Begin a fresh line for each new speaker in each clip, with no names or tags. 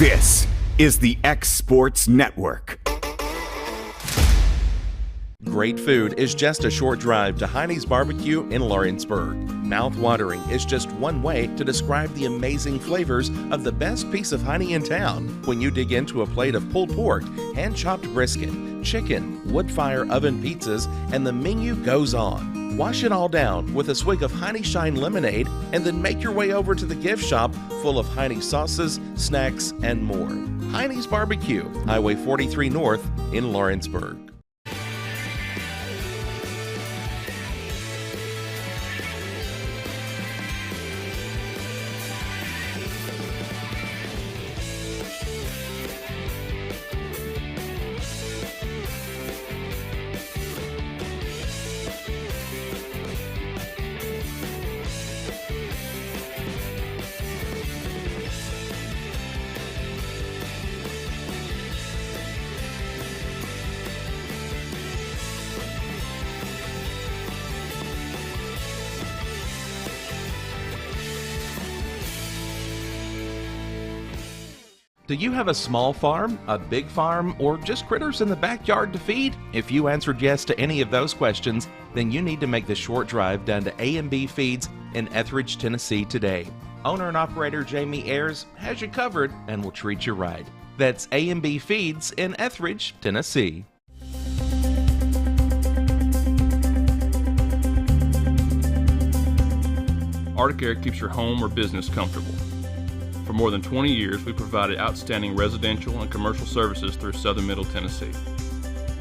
This is the xSports Network.
Great food is just a short drive to Hinie's BBQ in Lawrenceburg. Mouth-watering is just one way to describe the amazing flavors of the best piece of Hinie in town. When you dig into a plate of pulled pork, hand-chopped brisket, chicken, wood-fire oven pizzas, and the menu goes on. Wash it all down with a swig of Hinie Shine lemonade and then make your way over to the gift shop full of Hinie sauces, snacks, and more. Hinie's BBQ, Highway 43 North in Lawrenceburg. Do you have a small farm, a big farm, or just critters in the backyard to feed? If you answered yes to any of those questions, then you need to make the short drive down to A&B Feeds in Etheridge, Tennessee today. Owner and operator Jamie Ayers has you covered and will treat you right. That's A&B Feeds in Etheridge, Tennessee.
Arctic Air keeps your home or business comfortable. For more than 20 years, we provided outstanding residential and commercial services through southern Middle Tennessee.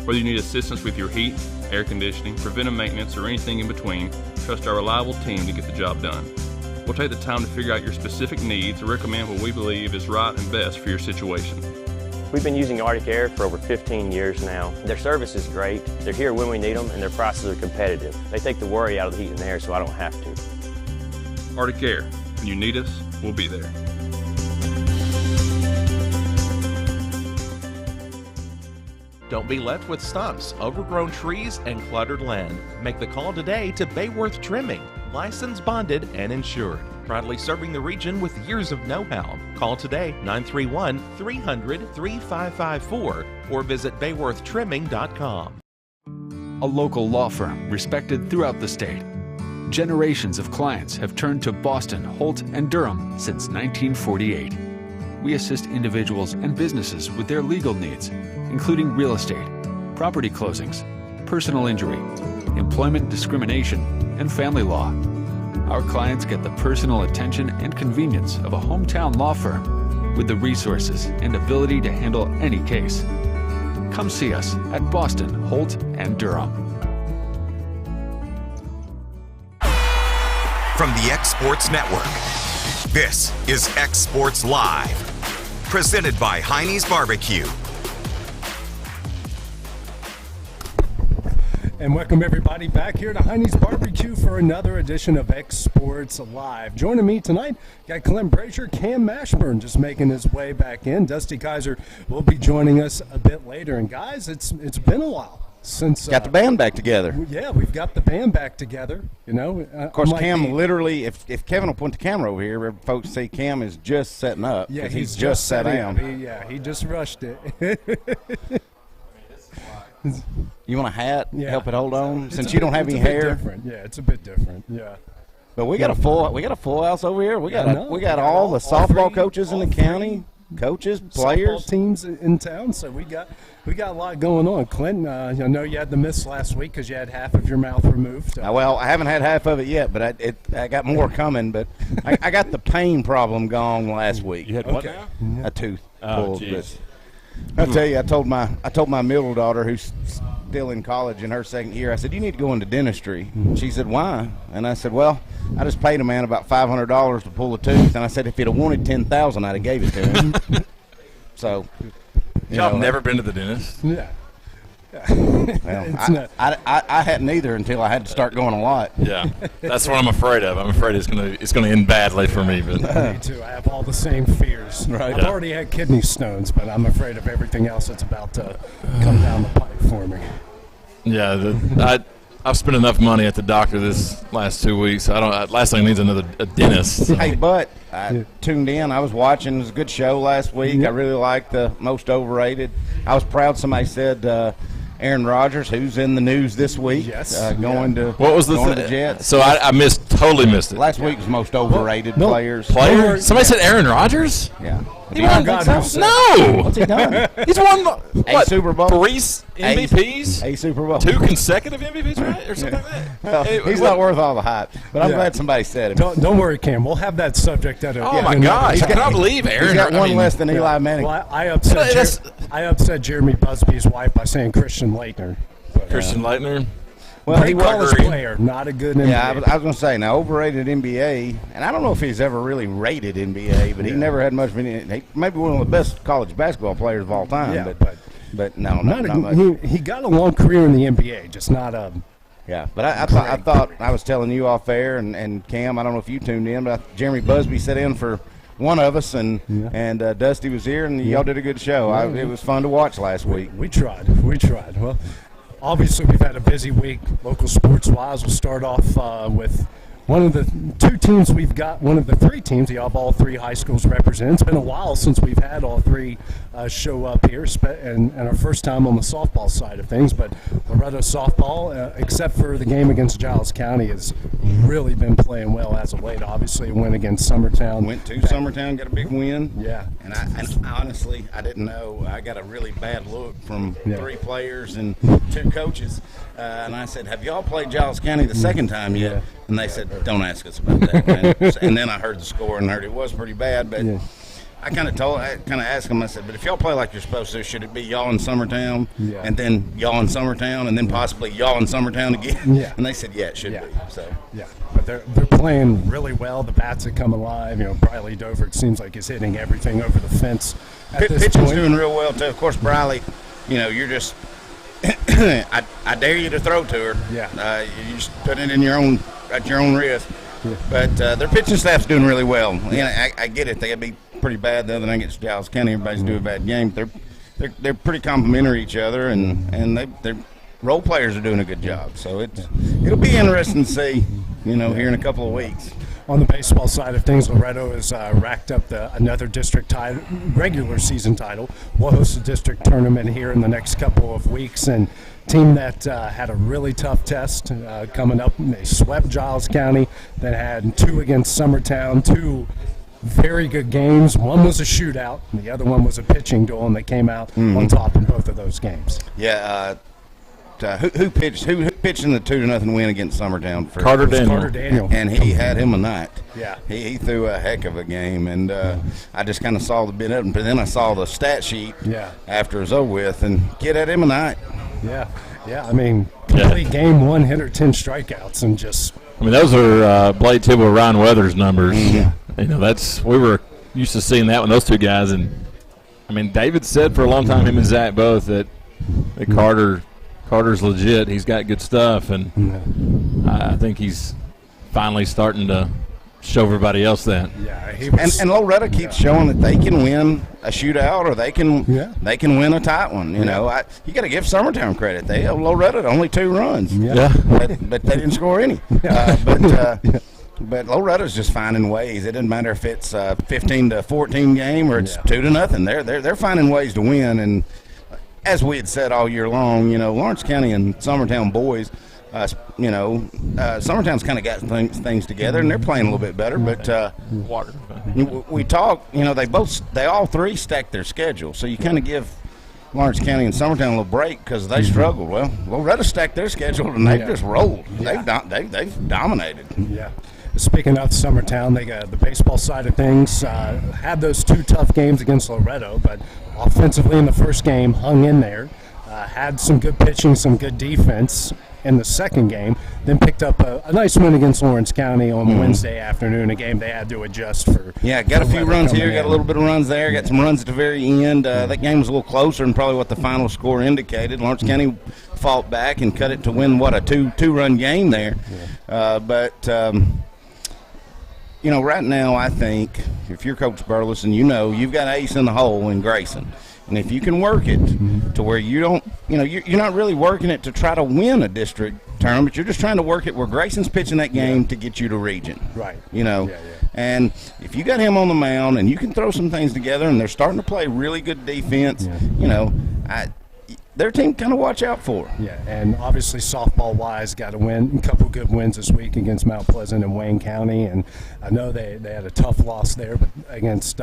Whether you need assistance with your heat, air conditioning, preventive maintenance, or anything in between, trust our reliable team to get the job done. We'll take the time to figure out your specific needs and recommend what we believe is right and best for your situation.
We've been using Arctic Air for over 15 years now. Their service is great, they're here when we need them, and their prices are competitive. They take the worry out of the heat and air so I don't have to.
Arctic Air, when you need us, we'll be there.
Don't be left with stumps, overgrown trees, and cluttered land. Make the call today to Bayworth Trimming, licensed, bonded, and insured. Proudly serving the region with years of know-how. Call today 931-300-3554 or visit bayworthtrimming.com.
A local law firm respected throughout the state. Generations of clients have turned to Boston, Holt, and Durham since 1948. We assist individuals and businesses with their legal needs, including real estate, property closings, personal injury, employment discrimination, and family law. Our clients get the personal attention and convenience of a hometown law firm with the resources and ability to handle any case. Come see us at Boston, Holt, and Durham.
From the xSports Network, this is xSports Live, presented by Hinie's BBQ.
And welcome everybody back here to Hinie's BBQ for another edition of xSports Live. Joining me tonight, got Clint Brazier, Cam Mashburn just making his way back in. Dusty Kaiser will be joining us a bit later. And guys, it's been a while since
got the band back together.
Yeah, we've got the band back together. You know,
of course, Cam literally, if Kevin will point the camera over here, folks say Cam is just setting up.
Yeah,
he's just sat down.
He just rushed it.
You want a hat?
Yeah.
Help it hold on, since you don't have any hair.
Different. Yeah, it's a bit different. Yeah.
But we got a full house over here. We got all the softball coaches in the county, coaches, players,
softball teams in town. So we got a lot going on. Clinton, I know you had the miss last week because you had half of your mouth removed.
Well, I haven't had half of it yet, but I got more coming. But I got the pain problem gone last week.
You had what now?
A tooth
pulled.
But I tell you, I told my middle daughter, who's still in college in her second year, I said, you need to go into dentistry. She said, why? And I said, well, I just paid a man about $500 to pull a tooth, and I said if he'd have wanted $10,000, I'd have gave it to him. So,
y'all never been to the dentist?
Yeah.
Well, I hadn't either until I had to start going a lot.
Yeah, that's what I'm afraid of. I'm afraid it's gonna end badly for me. But
me too. I have all the same fears.
Right.
I've already had kidney stones, but I'm afraid of everything else that's about to come down the pipe for me.
Yeah, I've spent enough money at the doctor this last 2 weeks. Last thing I need is a dentist. So.
Hey, but I tuned in. I was watching. It was a good show last week. I really liked the most overrated. I was proud somebody said Aaron Rodgers, who's in the news this week, going to the Jets.
So I totally missed it.
Last week was most overrated players.
Somebody said Aaron Rodgers?
Yeah.
He won. No.
What's he done?
He's won
a Super Bowl,
3 MVPs,
a Super Bowl,
2 consecutive MVPs, right, or something like that.
Well, he's not worth all the hype, but I'm glad somebody said it.
Don't worry, Cam. We'll have that subject at
my gosh! I cannot believe Aaron.
He's got one less than Eli Manning.
Well, I upset Jeremy Busby's wife by saying Christian Leitner.
Christian Leitner.
Well, great college player, not a good NBA.
Yeah, I was going to say, now, overrated NBA, and I don't know if he's ever really rated NBA, but he never had much of any. He may be one of the best college basketball players of all time.
Yeah,
but no, not
much. He got a long career in the NBA, just not a.
Yeah, but I thought I was telling you off air, and Cam, I don't know if you tuned in, but Jeremy Busby sat in for one of us, and Dusty was here, and y'all did a good show. It was fun to watch last week.
We tried. Well, obviously, we've had a busy week. Local sports-wise, we'll start off with one of the 2 teams we've got, one of the 3 teams. You have all 3 high schools represented. It's been a while since we've had all 3 show up here, and our first time on the softball side of things. But Loretto softball, except for the game against Giles County, has really been playing well as of late. Obviously, a win against Summertown.
Went to Summertown, got a big win.
Yeah.
And I honestly, I didn't know. I got a really bad look from 3 players and 2 coaches. And I said, have y'all played Giles County the second time yet? Yeah. And they said, don't ask us about that. And then I heard the score and heard it was pretty bad. But I kind of asked them, I said, but if y'all play like you're supposed to, should it be y'all in Summertown and then y'all in Summertown and then possibly y'all in Summertown again? Yeah. And they said, yeah, it should be. So
but they're playing really well. The bats have come alive. Briley Dover, it seems like, is hitting everything over the fence at this
Pitching's
point.
doing real well, too. Of course, Briley, you're just – I dare you to throw to her.
Yeah.
You just put it in at your own risk. Yeah. But their pitching staff's doing really well. Yeah. I get it. They got to be pretty bad the other night against Giles County. Everybody's doing a bad game. They're pretty complimentary to each other, and their role players are doing a good job. So it'll be interesting to see, here in a couple of weeks.
On the baseball side of things, Loretto has racked up another district title, regular season title. We'll host a district tournament here in the next couple of weeks, and team that had a really tough test coming up. They swept Giles County, then had 2 against Summertown, 2 very good games. One was a shootout, and the other one was a pitching duel, and they came out on top in both of those games.
Yeah. Who pitched in the 2-0 win against Summertown?
Carter
Daniel.
And he had him a night.
Yeah.
He threw a heck of a game, and I just kind of saw the bit of it, but then I saw the stat sheet after it was over with, and kid had him a night.
Yeah. I mean, complete game, 1 hitter, 10 strikeouts, and just.
I mean, those are Blade Tibble Ryan Weathers numbers. Mm-hmm. We were used to seeing that when those 2 guys, and I mean, David said for a long time, him and Zach both, that Carter's legit. He's got good stuff, and I think he's finally starting to show everybody else that.
Yeah, and Loretto keeps showing that they can win a shootout, or they can win a tight one. You got to give Summertown credit. They have Loretto only 2 runs. But they didn't score any. But Loretta's just finding ways. It doesn't matter if it's a 15-14 game or it's 2-0. They're finding ways to win. And as we had said all year long, Lawrence County and Summertown boys, Summertown's kind of got things together, and they're playing a little bit better. But we talk, they all 3 stacked their schedule, so you kind of give Lawrence County and Summertown a little break because they struggled. Well, Loretto stacked their schedule, and they've just rolled. They've dominated.
Yeah. Speaking of Summertown, they got the baseball side of things. Had those 2 tough games against Loretto, but offensively in the first game hung in there. Had some good pitching, some good defense in the second game. Then picked up a nice win against Lawrence County on Wednesday afternoon, a game they had to adjust for.
Yeah, got a few runs here, got a little bit of runs there, got some runs at the very end. That game was a little closer than probably what the final score indicated. Lawrence County fought back and cut it to win, a two-run game there. Right now I think if you're Coach Burleson, you've got ace in the hole in Grayson. And if you can work it to where you don't, you're not really working it to try to win a district tournament. You're just trying to work it where Grayson's pitching that game to get you to region.
Right.
You know, and if you got him on the mound and you can throw some things together and they're starting to play really good defense, you know, their team kind of watch out for.
Yeah, and obviously softball-wise, got to win a couple good wins this week against Mount Pleasant and Wayne County, and I know they had a tough loss there against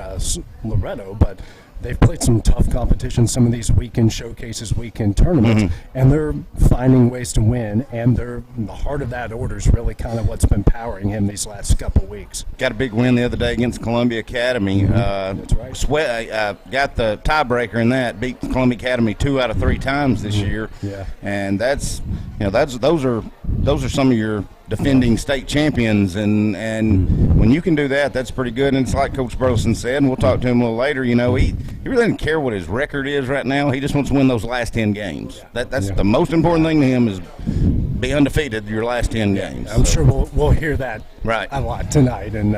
Loretto, but they've played some tough competition, some of these weekend showcases, weekend tournaments, and they're finding ways to win, and the heart of that order is really kind of what's been powering him these last couple weeks.
Got a big win the other day against Columbia Academy.
That's right.
Got the tiebreaker in that, beat Columbia Academy 2 out of 3 times this year.
Yeah.
And those are some of your defending state champions, and when you can do that, that's pretty good. And it's like Coach Burleson said, and we'll talk to him a little later, you know, he really doesn't care what his record is right now. He just wants to win those last 10 games. That's the most important thing to him, is be undefeated your last 10 games.
I'm sure we'll hear that a lot tonight. And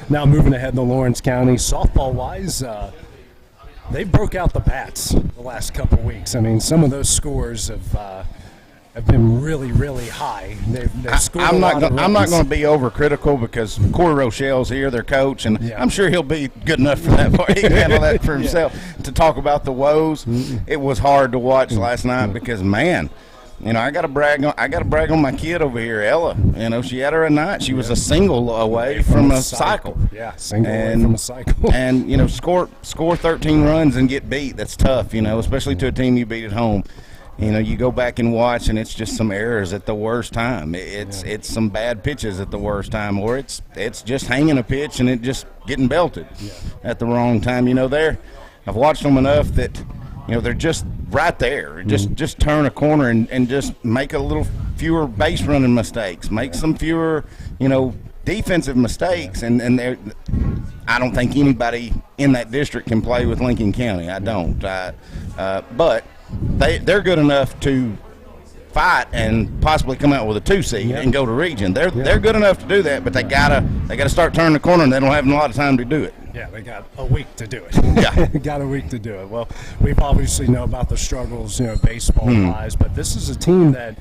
now moving ahead to Lawrence County, softball-wise, they broke out the bats the last couple weeks. I mean, some of those scores have been really, really high. They've scored
I'm not going to be overcritical because Corey Rochelle's here, their coach, and I'm sure he'll be good enough for that part. He can handle that for himself. To talk about the woes, it was hard to watch last night because, man, you know, I got to brag on my kid over here, Ella. You know, she had her a night. She was a single away from a cycle.
Yeah, single away from a cycle.
And you know, score 13 runs and get beat. That's tough. You know, especially to a team you beat at home. You know, you go back and watch, and it's just some errors at the worst time. It's some bad pitches at the worst time, or it's just hanging a pitch and it just getting belted at the wrong time. You know, I've watched them enough that, you know, they're just right there. Just turn a corner and just make a little fewer base running mistakes, make some fewer, you know, defensive mistakes, and I don't think anybody in that district can play with Lincoln County. I don't. But they're good enough to fight and possibly come out with a 2 seed and go to region. They're good enough to do that, but they gotta start turning the corner, and they don't have a lot of time to do it.
Yeah, they got a week to do it. Yeah, got a week to do it. Well, we've obviously know about the struggles, you know, baseball-wise, but this is a team that,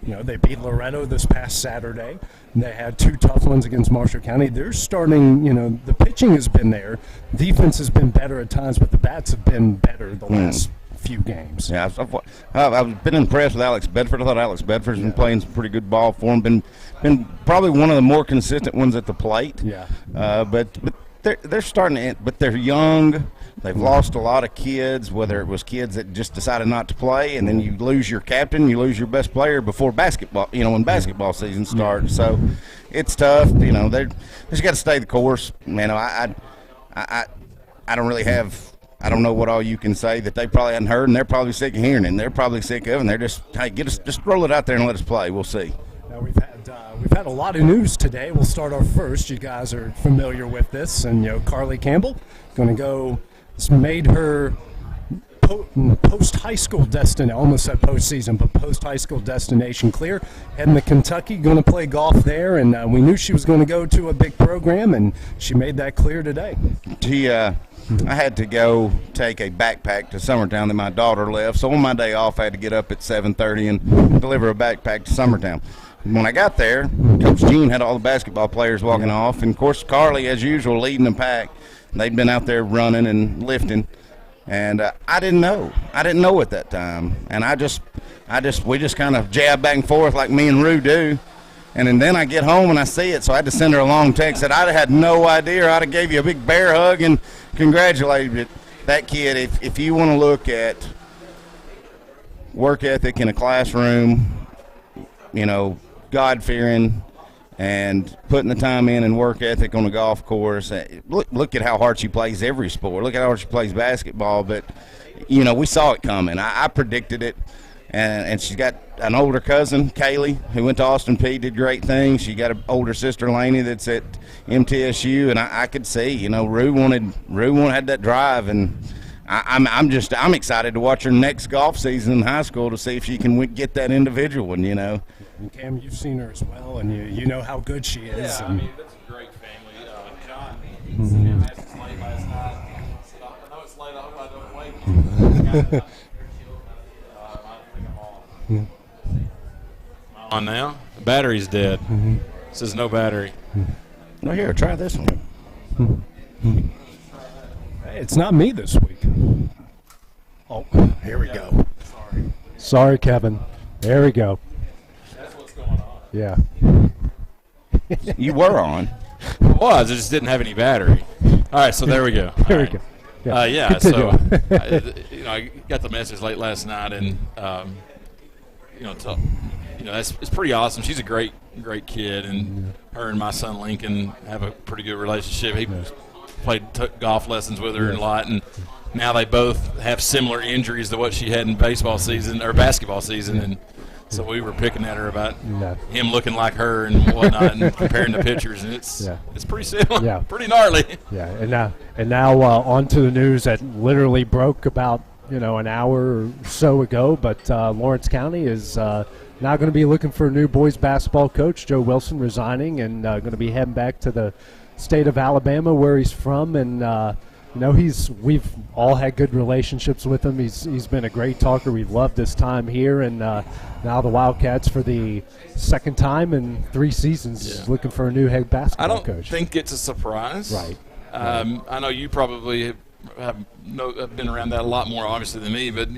you know, they beat Loretto this past Saturday. They had 2 tough ones against Marshall County. They're starting, you know, the pitching has been there. Defense has been better at times, but the bats have been better the last few games.
Yeah, I've been impressed with Alex Bedford. I thought Alex Bedford's been playing some pretty good ball for him. Been probably one of the more consistent ones at the plate.
Yeah.
But they're starting to, but they're young. They've lost a lot of kids, whether it was kids that just decided not to play, and then you lose your captain, you lose your best player before basketball, you know, when basketball season starts. So it's tough. You know, they just got to stay the course. You know, I don't really have. I don't know what all you can say that they probably hadn't heard, and they're probably sick of hearing it, and they're probably sick of it, and they're just, hey, just roll it out there and let us play. We'll see.
Now we've had a lot of news today. We'll start off first. You guys are familiar with this, and, you know, Carly Campbell going to go. It's made her post-high school destination, almost said postseason, but post-high school destination clear. Heading to Kentucky, going to play golf there, and we knew she was going to go to a big program, and she made that clear today.
I had to go take a backpack to Summertown that my daughter left, so on my day off I had to get up at 7:30 and deliver a backpack to Summertown. When I got there, Coach Gene had all the basketball players walking off, and of course Carly, as usual, leading the pack. They'd been out there running and lifting, and I didn't know at that time, and we just kind of jab back and forth like me and Rue do. And then I get home and I see it, so I had to send her a long text that I'd have had no idea. I'd have gave you a big bear hug and congratulated that kid. If you want to look at work ethic in a classroom, you know, God-fearing and putting the time in and work ethic on a golf course, look at how hard she plays every sport. Look at how hard she plays basketball. But, you know, we saw it coming. I predicted it. And she's got an older cousin, Kaylee, who went to Austin Peay, did great things. She got an older sister, Laney, that's at MTSU, and I could see, you know, Rue had that drive, and I'm excited to watch her next golf season in high school to see if she can get that individual one, you know.
And Cam, you've seen her as well, and you know how good she is.
Yeah, I mean, that's a great family. John, Sam asked us late last night. I know it's late. I hope I don't wait. My On now, the battery's dead. It says no battery.
No, here, try this one.
Hey, it's not me this week. Oh, here we go. Sorry, Kevin. There we go.
That's what's going on.
Yeah.
You were on.
It was. It just didn't have any battery. All right, so there we go.
There we
All
go.
right. Yeah.
Continue.
So I got the message late last night, and it's pretty awesome. She's a great kid, and her and my son Lincoln have a pretty good relationship. He took golf lessons with her a lot, and now they both have similar injuries to what she had in basketball season, and so we were picking at her about him looking like her and whatnot, and comparing the pictures, and it's pretty similar, pretty gnarly.
Yeah, and now on to the news that literally broke about an hour or so ago. But Lawrence County is now going to be looking for a new boys basketball coach. Joe Wilson resigning and going to be heading back to the state of Alabama, where he's from, and. We've all had good relationships with him. He's been a great talker. We've loved his time here, and now the Wildcats, for the second time in 3 seasons, looking for a new head basketball coach.
I don't think it's a surprise.
Right.
I know you probably have been around that a lot more, obviously, than me, but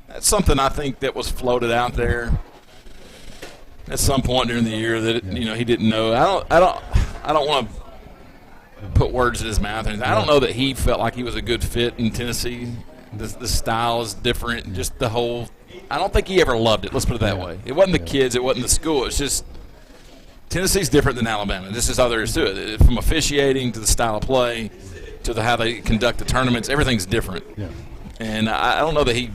that's something I think that was floated out there at some point during the year that he didn't know. I don't want to put words in his mouth. I don't know that he felt like he was a good fit in Tennessee. The style is different. Just the whole – I don't think he ever loved it. Let's put it that way. It wasn't the kids. It wasn't the school. It's just Tennessee's different than Alabama. This is all there is to it. From officiating to the style of play to how they conduct the tournaments, everything's different. Yeah. And I don't know that he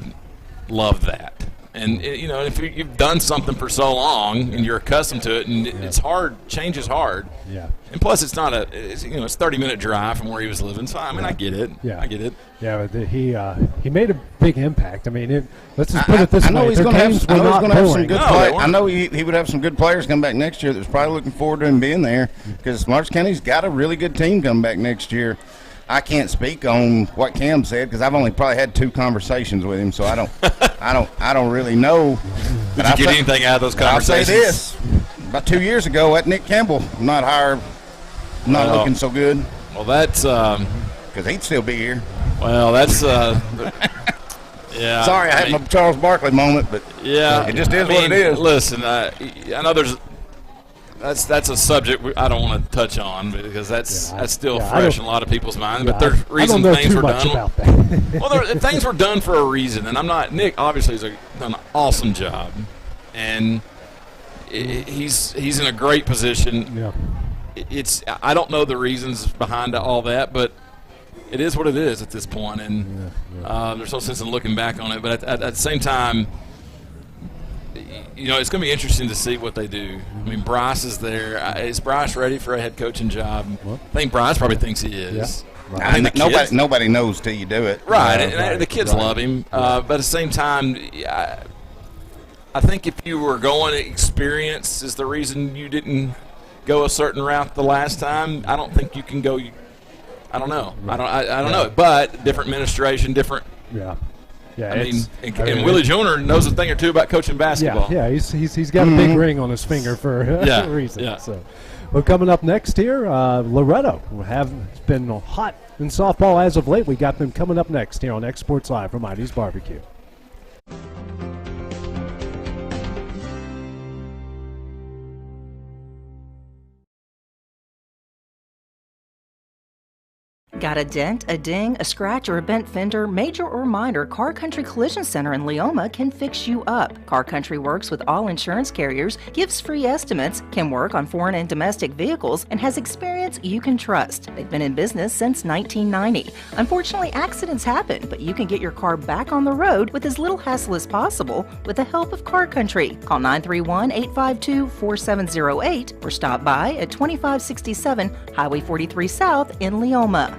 loved that. And, if you've done something for so long and you're accustomed to it, and it's hard, change is hard. Yeah. And plus, it's not it's 30-minute drive from where he was living. So, I get it. Yeah. I get it.
Yeah, but he made a big impact. Let's just put it this way.
I know he's going to have some good players. I know he would have some good players come back next year that was probably looking forward to him being there, because Lawrence County's got a really good team coming back next year. I can't speak on what Cam said because I've only probably had 2 conversations with him, so I don't really know.
Did you get anything out of those conversations?
I'll say this: about 2 years ago, that Nick Campbell not looking so good.
Well, that's
because he'd still be here.
Well, that's yeah.
Sorry, I had my Charles Barkley moment, but it just is what it is.
Listen, I know there's. That's a subject I don't want to touch on because that's still fresh in a lot of people's minds. But there's reasons things were done. Well, things were done for a reason, and I'm not. Nick obviously has done an awesome job, and he's in a great position. Yeah. I don't know the reasons behind all that, but it is what it is at this point, and there's no sense in looking back on it. But at the same time, it's going to be interesting to see what they do. Bryce is there. Is Bryce ready for a head coaching job? I think Bryce probably thinks he is.
Yeah. Right. Nobody knows till you do it.
Right, and the kids love him. But at the same time, I think if you were going to experience is the reason you didn't go a certain route the last time, I don't think you can go. I don't know. Right. I don't know. But different administration, different. Yeah. Yeah, and Willie Jr. knows a thing or two about coaching basketball.
Yeah, he's got a big ring on his finger for a reason. Yeah. So, well, coming up next here, Loretto have been hot in softball as of late. We got them coming up next here on xSports Live from Hinie's BBQ.
Got a dent, a ding, a scratch, or a bent fender? Major or minor, Car Country Collision Center in Leoma can fix you up. Car Country works with all insurance carriers, gives free estimates, can work on foreign and domestic vehicles, and has experience you can trust. They've been in business since 1990. Unfortunately, accidents happen, but you can get your car back on the road with as little hassle as possible with the help of Car Country. Call 931-852-4708 or stop by at 2567 Highway 43 South in Leoma.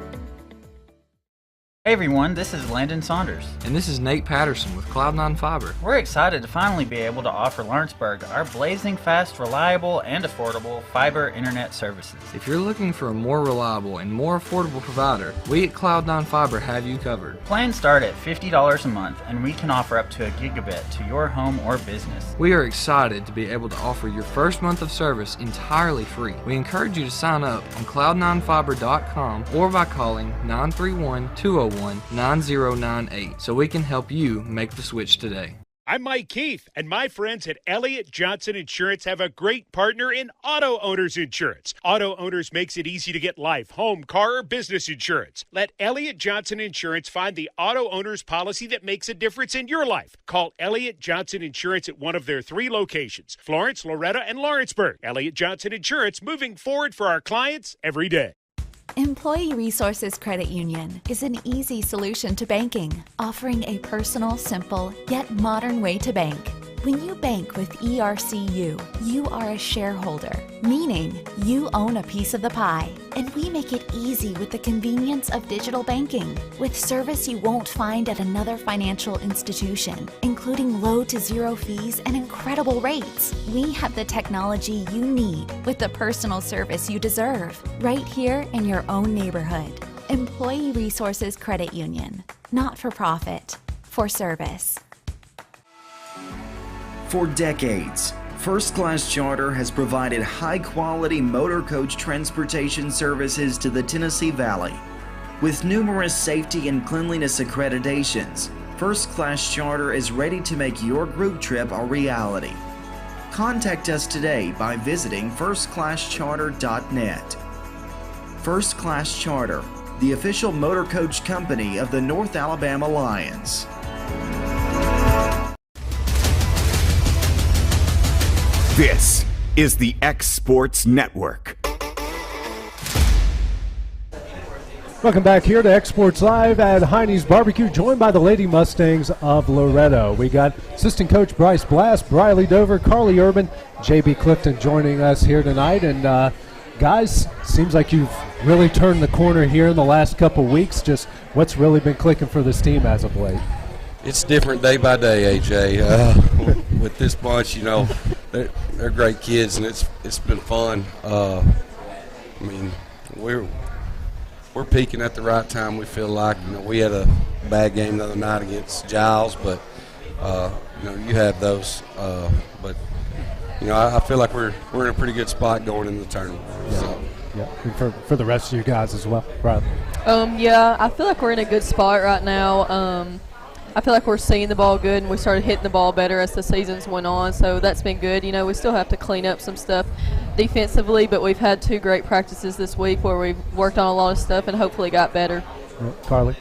Hey everyone, this is Landon Saunders.
And this is Nate Patterson with Cloud9 Fiber.
We're excited to finally be able to offer Lawrenceburg our blazing fast, reliable, and affordable fiber internet services.
If you're looking for a more reliable and more affordable provider, we at Cloud9 Fiber have you covered.
Plans start at $50 a month, and we can offer up to a gigabit to your home or business.
We are excited to be able to offer your first month of service entirely free. We encourage you to sign up on cloud9fiber.com or by calling 931-201-9098 so we can help you make the switch today.
I'm Mike Keith, and my friends at Elliott Johnson Insurance have a great partner in Auto Owners Insurance. Auto Owners makes it easy to get life, home, car, or business insurance. Let Elliott Johnson Insurance find the Auto Owners policy that makes a difference in your life. Call Elliott Johnson Insurance at one of their 3 locations, Florence, Loretto, and Lawrenceburg. Elliott Johnson Insurance, moving forward for our clients every day.
Employee Resources Credit Union is an easy solution to banking, offering a personal, simple, yet modern way to bank. When you bank with ERCU, you are a shareholder, meaning you own a piece of the pie. And we make it easy with the convenience of digital banking, with service you won't find at another financial institution, including low to zero fees and incredible rates. We have the technology you need with the personal service you deserve, right here in your own neighborhood. Employee Resources Credit Union, not for profit, for service.
For decades, First Class Charter has provided high-quality motor coach transportation services to the Tennessee Valley. With numerous safety and cleanliness accreditations, First Class Charter is ready to make your group trip a reality. Contact us today by visiting firstclasscharter.net. First Class Charter, the official motor coach company of the North Alabama Lions.
This is the xSports Network.
Welcome back here to xSports Live at Hinie's BBQ, joined by the Lady Mustangs of Loretto. We got assistant coach Bryce Blast, Briley Dover, Carly Urban, JB Clifton joining us here tonight. And guys, seems like you've really turned the corner here in the last couple weeks. Just what's really been clicking for this team as of late?
It's different day by day, AJ. With this bunch, you know, they're great kids, and it's been fun. I mean, we're peaking at the right time. We feel like, you know, we had a bad game the other night against Giles, but you know, you had those. But you know, I feel like we're in a pretty good spot going into the tournament.
Yeah.
So.
Yeah, and for the rest of you guys as well, right?
Yeah, I feel like we're in a good spot right now. I feel like we're seeing the ball good, and we started hitting the ball better as the seasons went on, so that's been good. You know, we still have to clean up some stuff defensively, but we've had 2 great practices this week where we've worked on a lot of stuff and hopefully got better.
Yeah, Carly?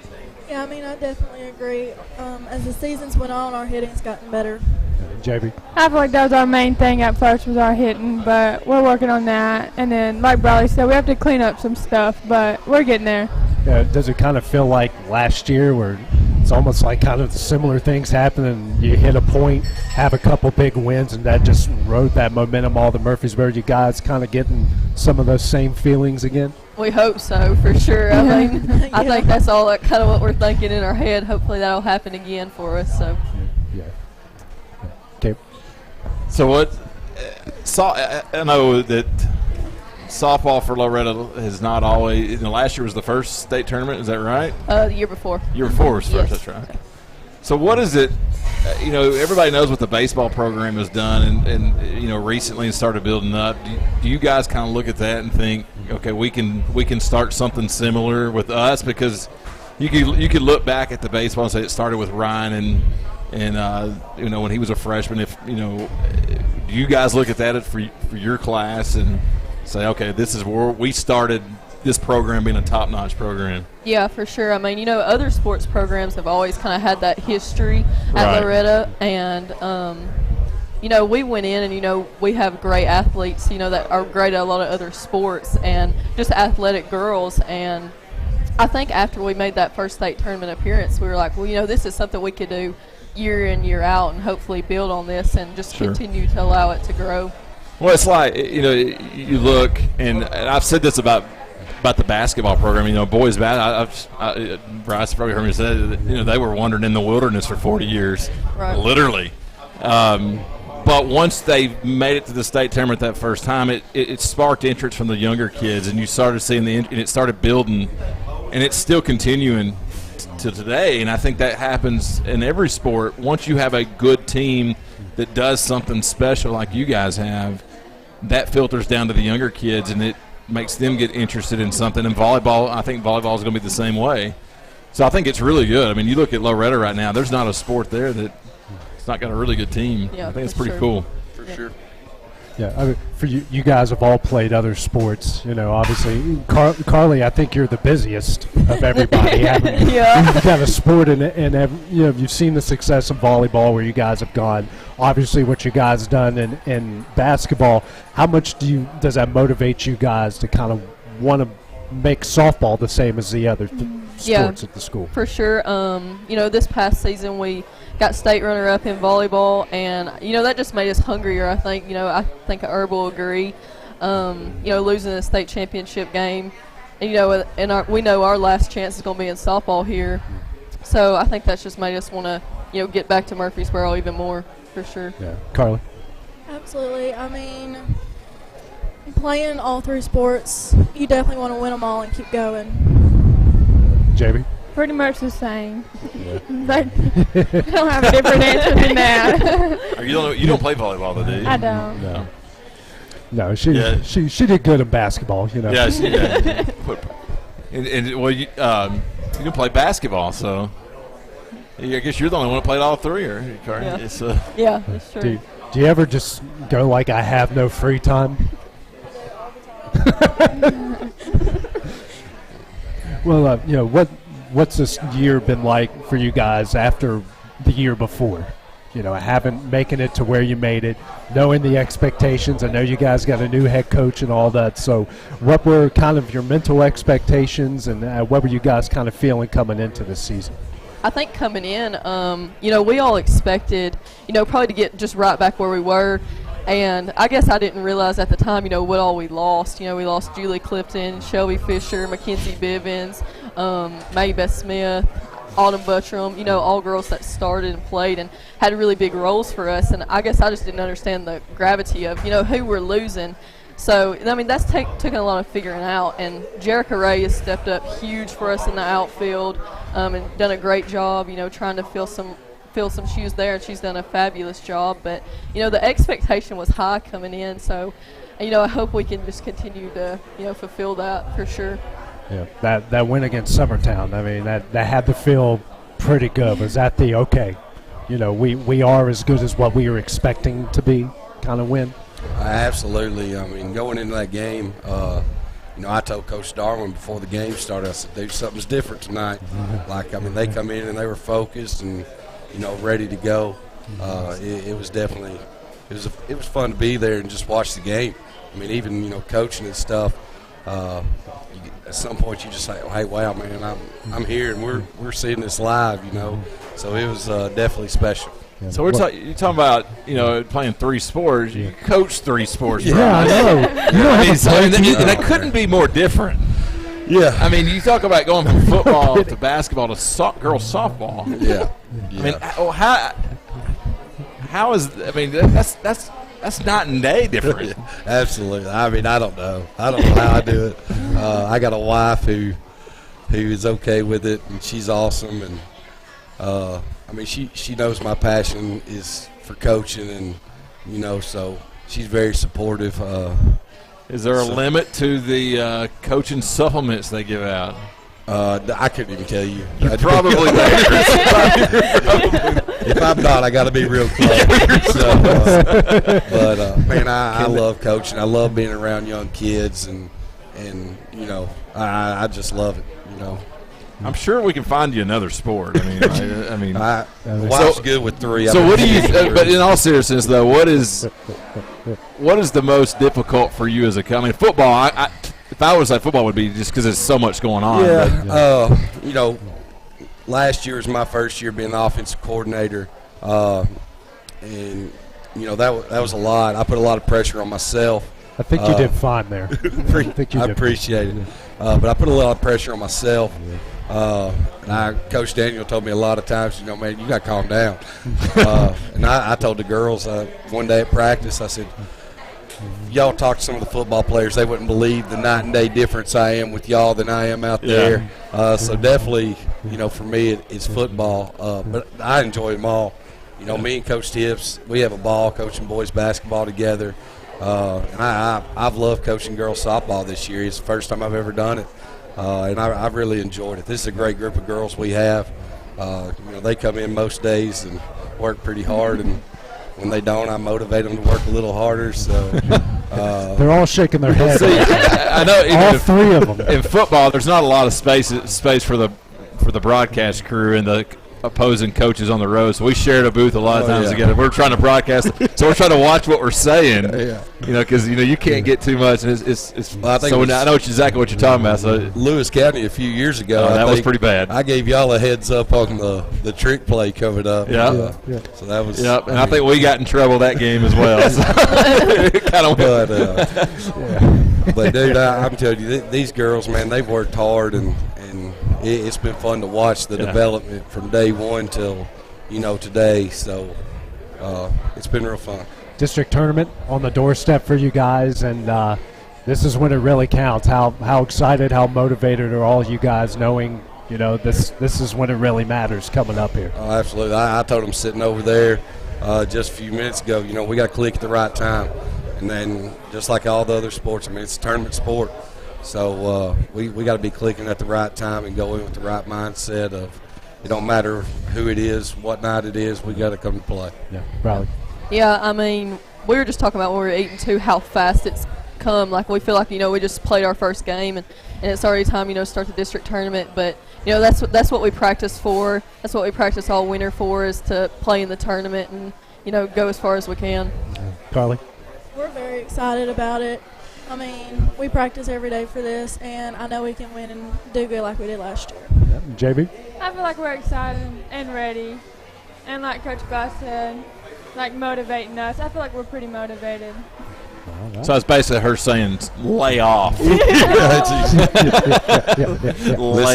Yeah, I mean, I definitely agree. As the seasons went on, our hitting's gotten better.
JB?
I feel like that was our main thing at first, was our hitting, but we're working on that. And then, like Bradley said, we have to clean up some stuff, but we're getting there.
Yeah, does it kind of feel like last year where it's almost like kind of similar things happen and you hit a point, have a couple big wins, and that just rode that momentum all to Murfreesboro? You guys kind of getting some of those same feelings again?
We hope so, for sure. I mean, I think that's all kind of what we're thinking in our head. Hopefully that'll happen again for us. So.
Yeah. Okay.
So what? I know that softball for Loretto has not always. You know, last year was the first state tournament. Is that right?
The year before.
Year before was first.
Yes.
That's right. So what is it? You know, everybody knows what the baseball program has done, and you know, recently and started building up. Do you guys kind of look at that and think, okay, we can start something similar with us? Because you could look back at the baseball and say it started with Ryan and you know, when he was a freshman. If you know, do you guys look at that for your class and say, okay, this is where we started this program being a top-notch program?
Yeah, for sure. I mean, you know, other sports programs have always kind of had that history at Loretto, and you know, we went in and, you know, we have great athletes, you know, that are great at a lot of other sports and just athletic girls. And I think after we made that first state tournament appearance, we were like, well, you know, this is something we could do year in, year out, and hopefully build on this and just continue to allow it to grow.
Well, it's like, you know, you look, and I've said this about about the basketball program. Boys Bryce probably heard me say that, they were wandering in the wilderness for 40 years, literally. But once they made it to the state tournament that first time, it sparked interest from the younger kids, and you started seeing and it started building, and it's still continuing to today. And I think that happens in every sport. Once you have a good team that does something special like you guys have, that filters down to the younger kids, and it makes them get interested in something. And volleyball, I think volleyball is going to be the same way. So I think it's really good. I mean, you look at Loretta right now, there's not a sport there that – it's not got a really good team.
Yeah,
I think it's pretty cool.
For sure.
Yeah, I mean, for you guys have all played other sports. Obviously, Carly, I think you're the busiest of everybody.
Yeah.
You've got a sport, and you've seen the success of volleyball where you guys have gone. Obviously, what you guys done in basketball. How much does that motivate you guys to kind of want to make softball the same as the other sports at the school?
For sure. This past season we got state runner-up in volleyball, and that just made us hungrier. I think I think Herb will agree. Losing a state championship game, and we know our last chance is going to be in softball here, so I think that's just made us want to get back to Murfreesboro even more, for sure.
Yeah, Carly.
Absolutely. I mean, playing all three sports, you definitely want to win them all and keep going.
JB?
Pretty much the same. Yeah. But I don't have a different answer than that.
You don't play volleyball, though, do you?
I don't.
No, she did good in basketball,
Yeah, she did. You can play basketball, so I guess you're the only one who played all three, or Carly?
Yeah, yeah, that's true.
Do you ever just go like, I have no free time? Well, what's this year been like for you guys after the year before? Making it to where you made it, knowing the expectations. I know you guys got a new head coach and all that. So what were kind of your mental expectations, and what were you guys kind of feeling coming into this season?
I think coming in, we all expected, probably to get just right back where we were. And I guess I didn't realize at the time, what all we lost. We lost Julie Clifton, Shelby Fisher, Mackenzie Bivens, Mae Beth Smith, Autumn Buttram, all girls that started and played and had really big roles for us. And I guess I just didn't understand the gravity of, who we're losing. So, I mean, that's taken a lot of figuring out. And Jerica Ray has stepped up huge for us in the outfield and done a great job, trying to fill some shoes there, and she's done a fabulous job. But the expectation was high coming in, so I hope we can just continue to fulfill that for sure.
Yeah, that win against Summertown, I mean, that had to feel pretty good. Was that the we are as good as what we were expecting to be kind of win?
Absolutely. I mean, going into that game, I told Coach Darwin before the game started, I said, dude, something's different tonight. They come in and they were focused and ready to go. It was definitely it was fun to be there and just watch the game. I mean, even coaching and stuff. At some point, you just say, "Oh, hey, wow, man, I'm here and we're seeing this live." So it was definitely special.
Yeah. So you're talking about playing three sports. You coach three sports.
Yeah,
right?
I know.
That couldn't be more different.
Yeah.
I mean, you talk about going from football to basketball to girls softball.
Yeah.
I mean, how is? I mean, that's night and day different.
Absolutely. I mean, I don't know how I do it. I got a wife who is okay with it, and she's awesome. And I mean, she knows my passion is for coaching, and so she's very supportive.
Is there a limit to the coaching supplements they give out?
I couldn't even tell you.
Probably
if I'm not, I got to be real close. Man, I love coaching. I love being around young kids, and I just love it.
I'm sure we can find you another sport. I mean,
wife's good with three.
So what do you? But in all seriousness, though, what is the most difficult for you as a coach? I mean, football. If I was like football, would be just because there's so much going on.
Yeah. Last year was my first year being the offensive coordinator, and that was a lot. I put a lot of pressure on myself,
I think you did fine there.
I appreciate it. But I put a lot of pressure on myself. Coach Daniel told me a lot of times, man, you got to calm down. And I told the girls one day at practice, I said, y'all talk to some of the football players, they wouldn't believe the night and day difference I am with y'all than I am out there. So definitely, for me, it's football. But I enjoy them all. Me and Coach Tips, we have a ball coaching boys basketball together. And I've loved coaching girls softball this year. It's the first time I've ever done it. And I've really enjoyed it. This is a great group of girls we have. They come in most days and work pretty hard, and when they don't, I motivate them to work a little harder. So
they're all shaking their heads.
See, I know
all three of them.
In football, there's not a lot of space for the broadcast crew and the opposing coaches on the road, so we shared a booth a lot of times together. We're trying to broadcast, so we're trying to watch what we're saying. Because you can't get too much. And I know exactly what you're talking about. So
Lewis County a few years ago,
that was pretty bad.
I gave y'all a heads up on the trick play coming up. So that was.
Yep, and I think we got in trouble that game as well.
But dude, I'm telling you, these girls, man, they've worked hard, and it's been fun to watch the development from day one till today. So it's been real fun.
District tournament on the doorstep for you guys, and this is when it really counts. How excited, how motivated are all you guys, knowing this is when it really matters coming up here?
Oh, absolutely. I told them sitting over there just a few minutes ago, we got to click at the right time, and then just like all the other sports, it's a tournament sport. So we got to be clicking at the right time and go in with the right mindset of it don't matter who it is, what night it is, we got to come to play.
Yeah, probably.
Yeah, we were just talking about when we were 8-2 how fast it's come. Like we feel like we just played our first game and it's already time to start the district tournament. But that's what we practice for. That's what we practice all winter for, is to play in the tournament and go as far as we can.
Carly,
we're very excited about it. We practice every day for this, and I know we can win and do good like we did last year.
Yeah. JB?
I feel like we're excited and ready. And like Coach Glass said, motivating us. I feel like we're pretty motivated.
So it's basically her saying, lay off. Lay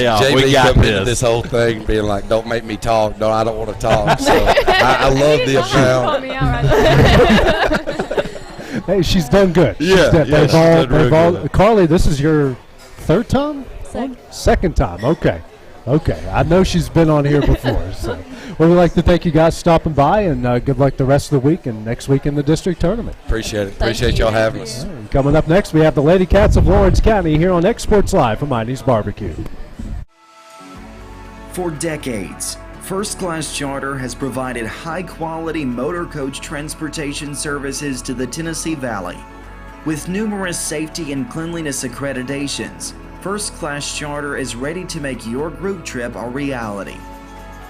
off.
JB
We got
into this whole thing being like, don't make me talk. No, I don't want to talk. So I love the amount.
Hey, she's done good. They've all, Carly, this is your third time? Second time. Okay. I know she's been on here before. So we'd like to thank you guys for stopping by, and good luck the rest of the week and next week in the district tournament.
Appreciate it. Appreciate y'all having us.
Right, coming up next, we have the Lady Cats of Lawrence County here on xSports Live from Hinie's BBQ.
For decades, First Class Charter has provided high-quality motor coach transportation services to the Tennessee Valley. With numerous safety and cleanliness accreditations, First Class Charter is ready to make your group trip a reality.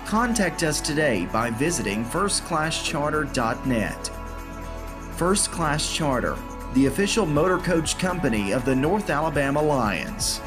Contact us today by visiting firstclasscharter.net. First Class Charter, the official motor coach company of the North Alabama Lions.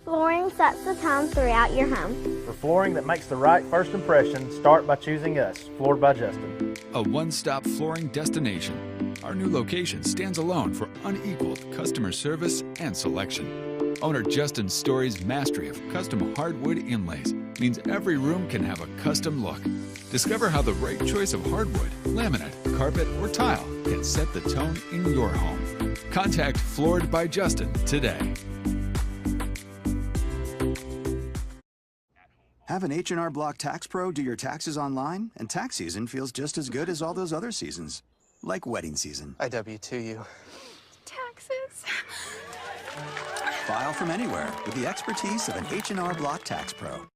Flooring sets the tone throughout your home.
For flooring that makes the right first impression, start by choosing us, Floored by Justin.
A one-stop flooring destination. Our new location stands alone for unequaled customer service and selection. Owner Justin Story's mastery of custom hardwood inlays means every room can have a custom look. Discover how the right choice of hardwood, laminate, carpet, or tile can set the tone in your home. Contact Floored by Justin today.
Have an H&R Block Tax Pro do your taxes online, and tax season feels just as good as all those other seasons, like wedding season.
I W-2 you.
Taxes.
File from anywhere with the expertise of an H&R Block Tax Pro.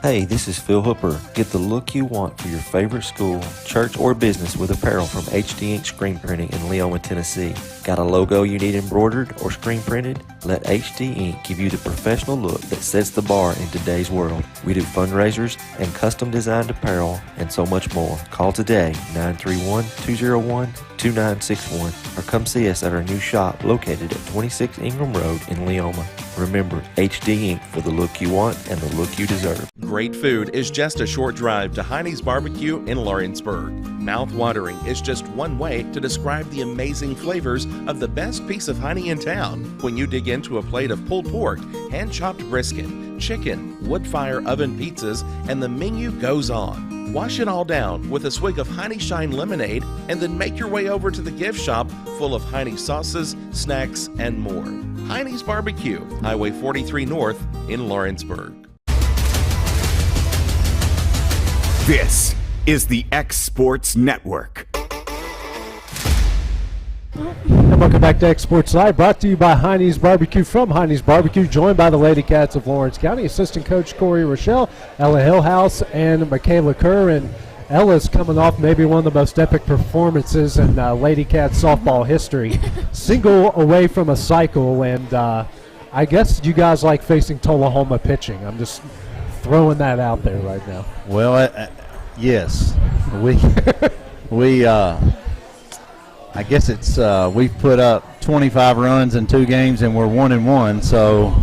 Hey, this is Phil Hooper. Get the look you want for your favorite school, church, or business with apparel from HD Ink Screen Printing in Leoma, Tennessee. Got a logo you need embroidered or screen printed? Let HD Inc. give you the professional look that sets the bar in today's world. We do fundraisers and custom designed apparel and so much more. Call today, 931-201-2961, or come see us at our new shop located at 26 Ingram Road in Leoma. Remember, HD Inc. for the look you want and the look you deserve.
Great food is just a short drive to Heinie's Barbecue in Lawrenceburg. Mouth-watering is just one way to describe the amazing flavors of the best piece of Hinie in town. When you dig into a plate of pulled pork, hand-chopped brisket, chicken, wood-fire oven pizzas, and the menu goes on. Wash it all down with a swig of Hinie Shine lemonade and then make your way over to the gift shop full of Hinie sauces, snacks, and more. Heinie's Barbecue, Highway 43 North in Lawrenceburg.
This is the xSports Network.
And welcome back to xSports Live, brought to you by Heinie's Barbecue. From Heinie's Barbecue, joined by the Lady Cats of Lawrence County, assistant coach Corey Rochelle, Ella Hillhouse, and Michaela Kerr. And Ella's coming off maybe one of the most epic performances in Lady Cats softball history. Single away from a cycle, and I guess you guys like facing Tullahoma pitching. I'm just throwing that out there right now.
Well, yes. We I guess it's we've put up 25 runs in 2 games, and we're 1-1. So,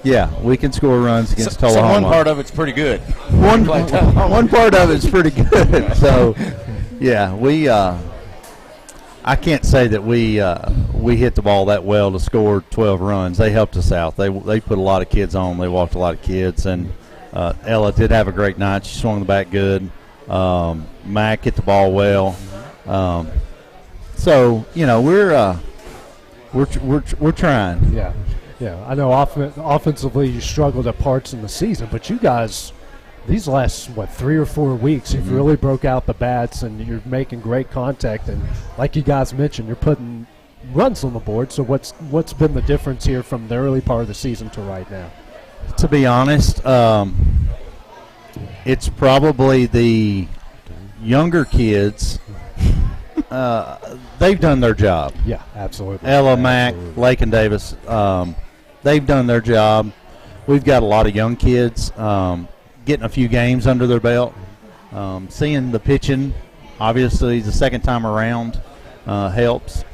yeah, we can score runs against Tullahoma.
So one part of it's pretty good.
One part of it's pretty good. So, yeah, I can't say that we hit the ball that well to score 12 runs. They helped us out. They put a lot of kids on. They walked a lot of kids, and Ella did have a great night. She swung the bat good. Mac hit the ball well. So you know we're trying.
Yeah. I know offensively you struggled at parts in the season, but you guys, these last 3 or 4 weeks, you've really broke out the bats and you're making great contact. And like you guys mentioned, you're putting runs on the board. So what's been the difference here from the early part of the season to right now?
To be honest, it's probably the younger kids. They've done their job.
Yeah, absolutely.
Ella, Mac, Lake, and Davis, they've done their job. We've got a lot of young kids getting a few games under their belt. Seeing the pitching, obviously, the second time around helps.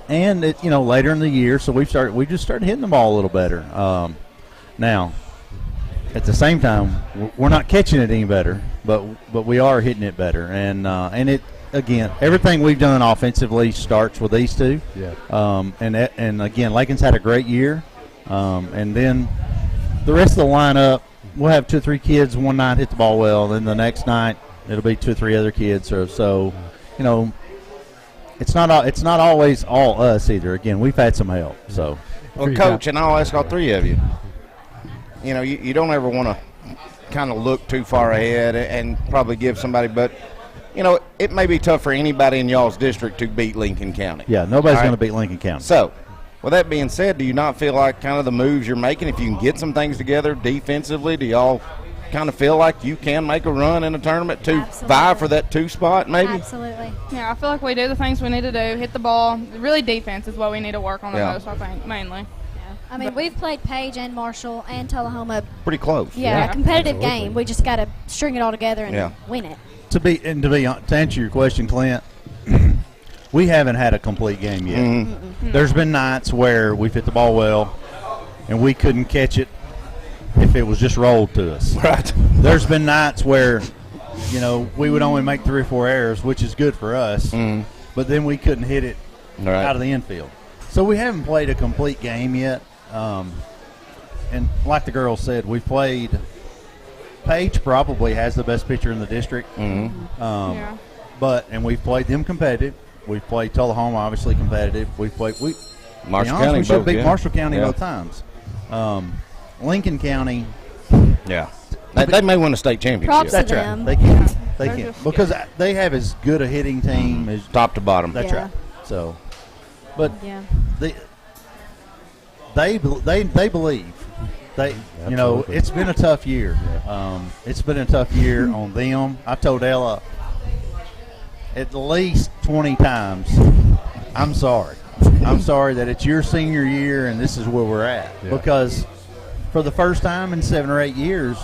And later in the year, so we just started hitting the ball a little better. Now, at the same time, we're not catching it any better, but we are hitting it better, and it. Again, everything we've done offensively starts with these two.
Yeah.
And again, Lakin's had a great year. And then the rest of the lineup, we'll have 2 or 3 kids one night hit the ball well. Then the next night, it'll be 2 or 3 other kids. So it's not always all us either. Again, we've had some help. So,
well, Coach, and I'll ask all 3 of you. You don't ever want to kind of look too far ahead and probably give somebody, but. It may be tough for anybody in y'all's district to beat Lincoln County.
Yeah, nobody's going to beat Lincoln County.
So, with that being said, do you not feel like kind of the moves you're making, if you can get some things together defensively, do y'all kind of feel like you can make a run in a tournament to vie for that 2 spot maybe?
Absolutely. Yeah, I feel like we do the things we need to do, hit the ball. Really defense is what we need to work on the most, I think, mainly.
I mean, we've played Page and Marshall and Tullahoma.
Pretty close.
Yeah, a competitive game. We just got to string it all together and win it.
To answer your question, Clint, we haven't had a complete game yet.
Mm-hmm.
There's been nights where we've hit the ball well, and we couldn't catch it if it was just rolled to us.
Right.
There's been nights where, we would only make 3 or 4 errors, which is good for us, but then we couldn't hit it out of the infield. So we haven't played a complete game yet. And like the girls said, we played – Page probably has the best pitcher in the district. And we've played them competitive. We've played Tullahoma obviously competitive. We've played
Marshall County.
We should beat Marshall County both times. Lincoln County.
Yeah. They may win a state championship.
Props
That's
to
right.
them.
They can. They can because they have as good a hitting team as
top to bottom.
That's right. So, but they believe. It's been a tough year. It's been a tough year on them. I told Ella at least 20 times, I'm sorry. I'm sorry that it's your senior year and this is where we're at.
Yeah.
Because for the first time in 7 or 8 years,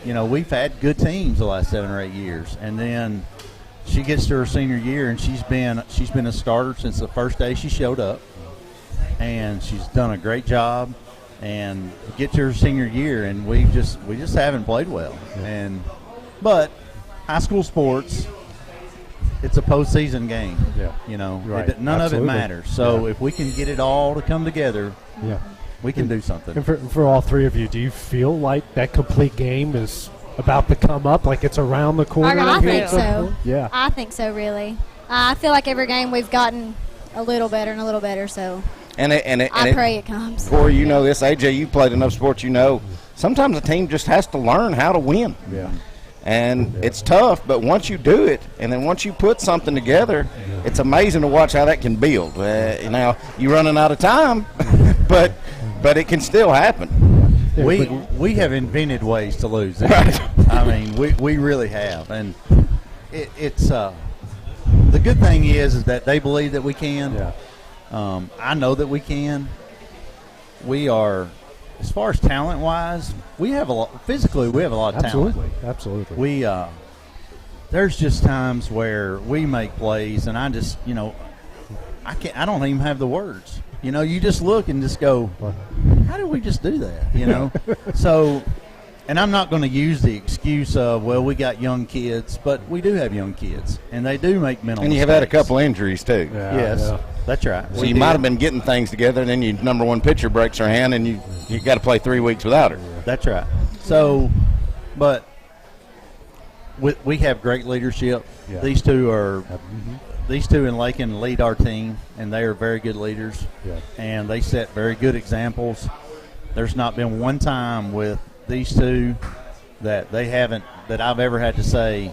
we've had good teams the last 7 or 8 years. And then she gets to her senior year, and she's been a starter since the first day she showed up. And she's done a great job. And get to her senior year, and we just haven't played well. But high school sports, it's a postseason game.
Yeah.
Right. None of it matters. So if we can get it all to come together, we can do something.
And for all three of you, do you feel like that complete game is about to come up, like it's around the corner?
I think so.
Yeah.
I think so, really. I feel like every game we've gotten a little better and a little better, so I pray it comes.
Corey, you know this. AJ, you've played enough sports, sometimes a team just has to learn how to win.
Yeah.
And it's tough, but once you do it, and then once you put something together, it's amazing to watch how that can build. Now, you're running out of time, but it can still happen.
We have invented ways to lose. I mean, we really have. And it's the good thing is that they believe that we can.
Yeah.
I know that we can. We are, as far as talent-wise, we have a lot. Physically, we have a lot of talent.
Absolutely.
We there's just times where we make plays, and I just, I don't even have the words. You just look and just go, how did we just do that? So, and I'm not going to use the excuse of, well, we got young kids, but we do have young kids, and they do make mental
And you
mistakes.
have had a couple injuries, too.
Yes, that's right.
So you might have been getting things together, and then your number one pitcher breaks her hand, and you got to play 3 weeks without her.
That's right. So, but we have great leadership.
Yeah.
These two in Lakin lead our team, and they are very good leaders.
Yeah.
And they set very good examples. There's not been one time with these two that I've ever had to say,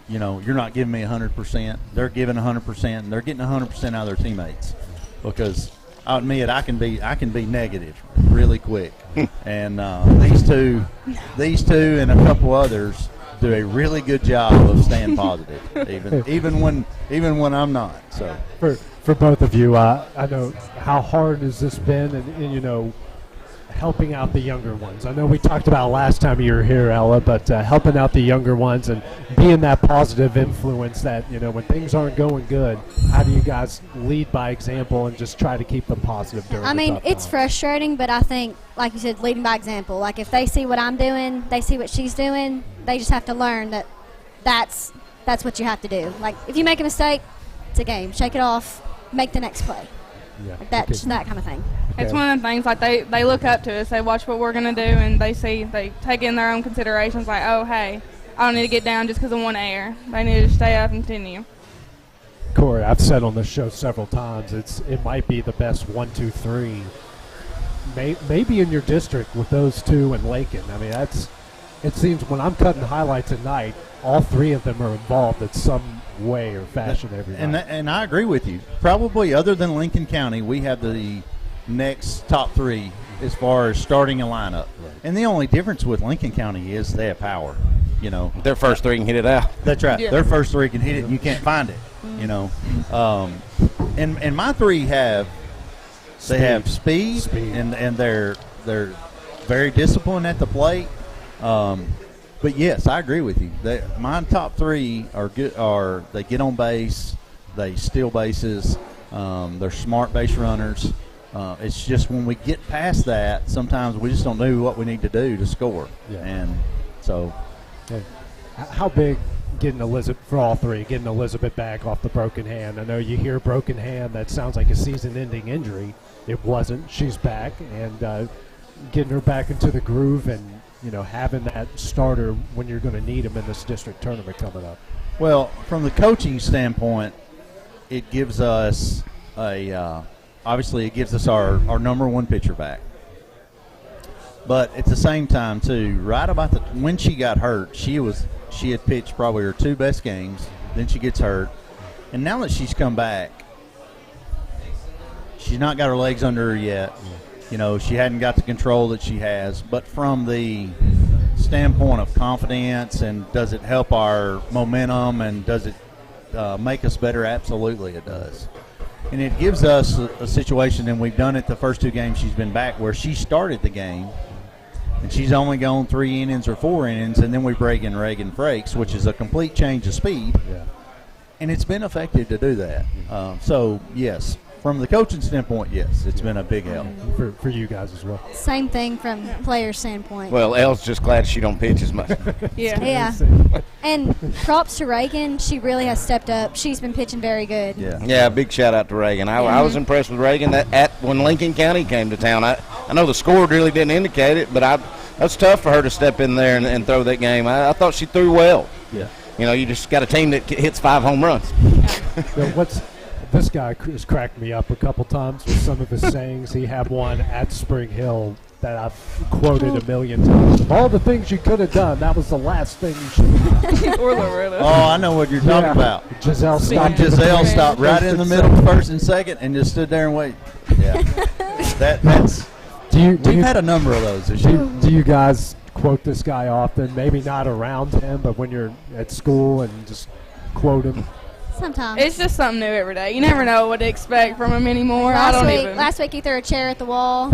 you're not giving me 100%. They're giving 100%, and they're getting 100% out of their teammates. Because I'll admit I can be negative really quick, and these two and a couple others do a really good job of staying positive, even when I'm not. So
for both of you, I know how hard has this been, and helping out the younger ones. I know we talked about last time you were here, Ella, but helping out the younger ones and being that positive influence that, when things aren't going good, how do you guys lead by example and just try to keep them positive during the tough
it's
times?
frustrating, but I think, like you said, leading by example. Like, if they see what I'm doing, they see what she's doing, they just have to learn that that's what you have to do. Like, if you make a mistake, it's a game. Shake it off, make the next play.
Yeah.
Like that kind of thing.
It's one of the things, like, they look up to us. They watch what we're going to do, and they take in their own considerations, like, oh, hey, I don't need to get down just because of one error. They need to stay up and continue.
Corey, I've said on this show several times, it might be the best 1, 2, 3, maybe in your district with those two and Lakin. I mean, it seems when I'm cutting highlights at night, all three of them are involved in some way or fashion every night.
And I agree with you. Probably other than Lincoln County, we have the next top three as far as starting a lineup. Right. And the only difference with Lincoln County is they have power.
Their first three can hit it out.
That's right.
Yeah.
Their first three can hit it, and you can't find it. And my three have speed. and they're very disciplined at the plate. But yes, I agree with you. My top three are good. They get on base, they steal bases, they're smart base runners. It's just when we get past that, sometimes we just don't know what we need to do to score.
Yeah.
And so,
how big getting Elizabeth back off the broken hand? I know you hear broken hand, that sounds like a season-ending injury. It wasn't. She's back, and getting her back into the groove and having that starter when you're going to need him in this district tournament coming up.
Well, from the coaching standpoint, it gives us obviously it gives us our number one pitcher back. But at the same time, too, right about when she got hurt, she had pitched probably her two best games. Then she gets hurt, and now that she's come back, she's not got her legs under her yet. She hadn't got the control that she has. But from the standpoint of confidence, and does it help our momentum, and does it make us better? Absolutely, it does. And it gives us a situation, and we've done it the first 2 games she's been back, where she started the game, and she's only gone 3 innings or 4 innings, and then we break in Reagan Frakes, which is a complete change of speed.
Yeah.
And it's been effective to do that. So, yes, from the coaching standpoint, yes, it's been a big help.
For you guys as well.
Same thing from player standpoint.
Well, Elle's just glad she don't pitch as much.
Yeah. And props to Reagan. She really has stepped up. She's been pitching very good.
Yeah, big shout out to Reagan. I was impressed with Reagan when Lincoln County came to town. I know the score really didn't indicate it, but that's tough for her to step in there and throw that game. I thought she threw well.
Yeah.
You know, you just got a team that hits 5 home runs.
This guy has cracked me up a couple times with some of his sayings. He had one at Spring Hill that I've quoted a million times. Of all the things you could have done, that was the last thing you should have done.
Or Loretta.
Oh, I know what you're talking about.
Giselle stopped.
Giselle stopped right in the middle, first and second, and just stood there and waited. Yeah. That's. We've had a number of those this year.
Do you guys quote this guy often? Maybe not around him, but when you're at school and just quote him?
Sometimes.
It's just something new every day. You never know what to expect from him anymore.
Last week he threw a chair at the wall.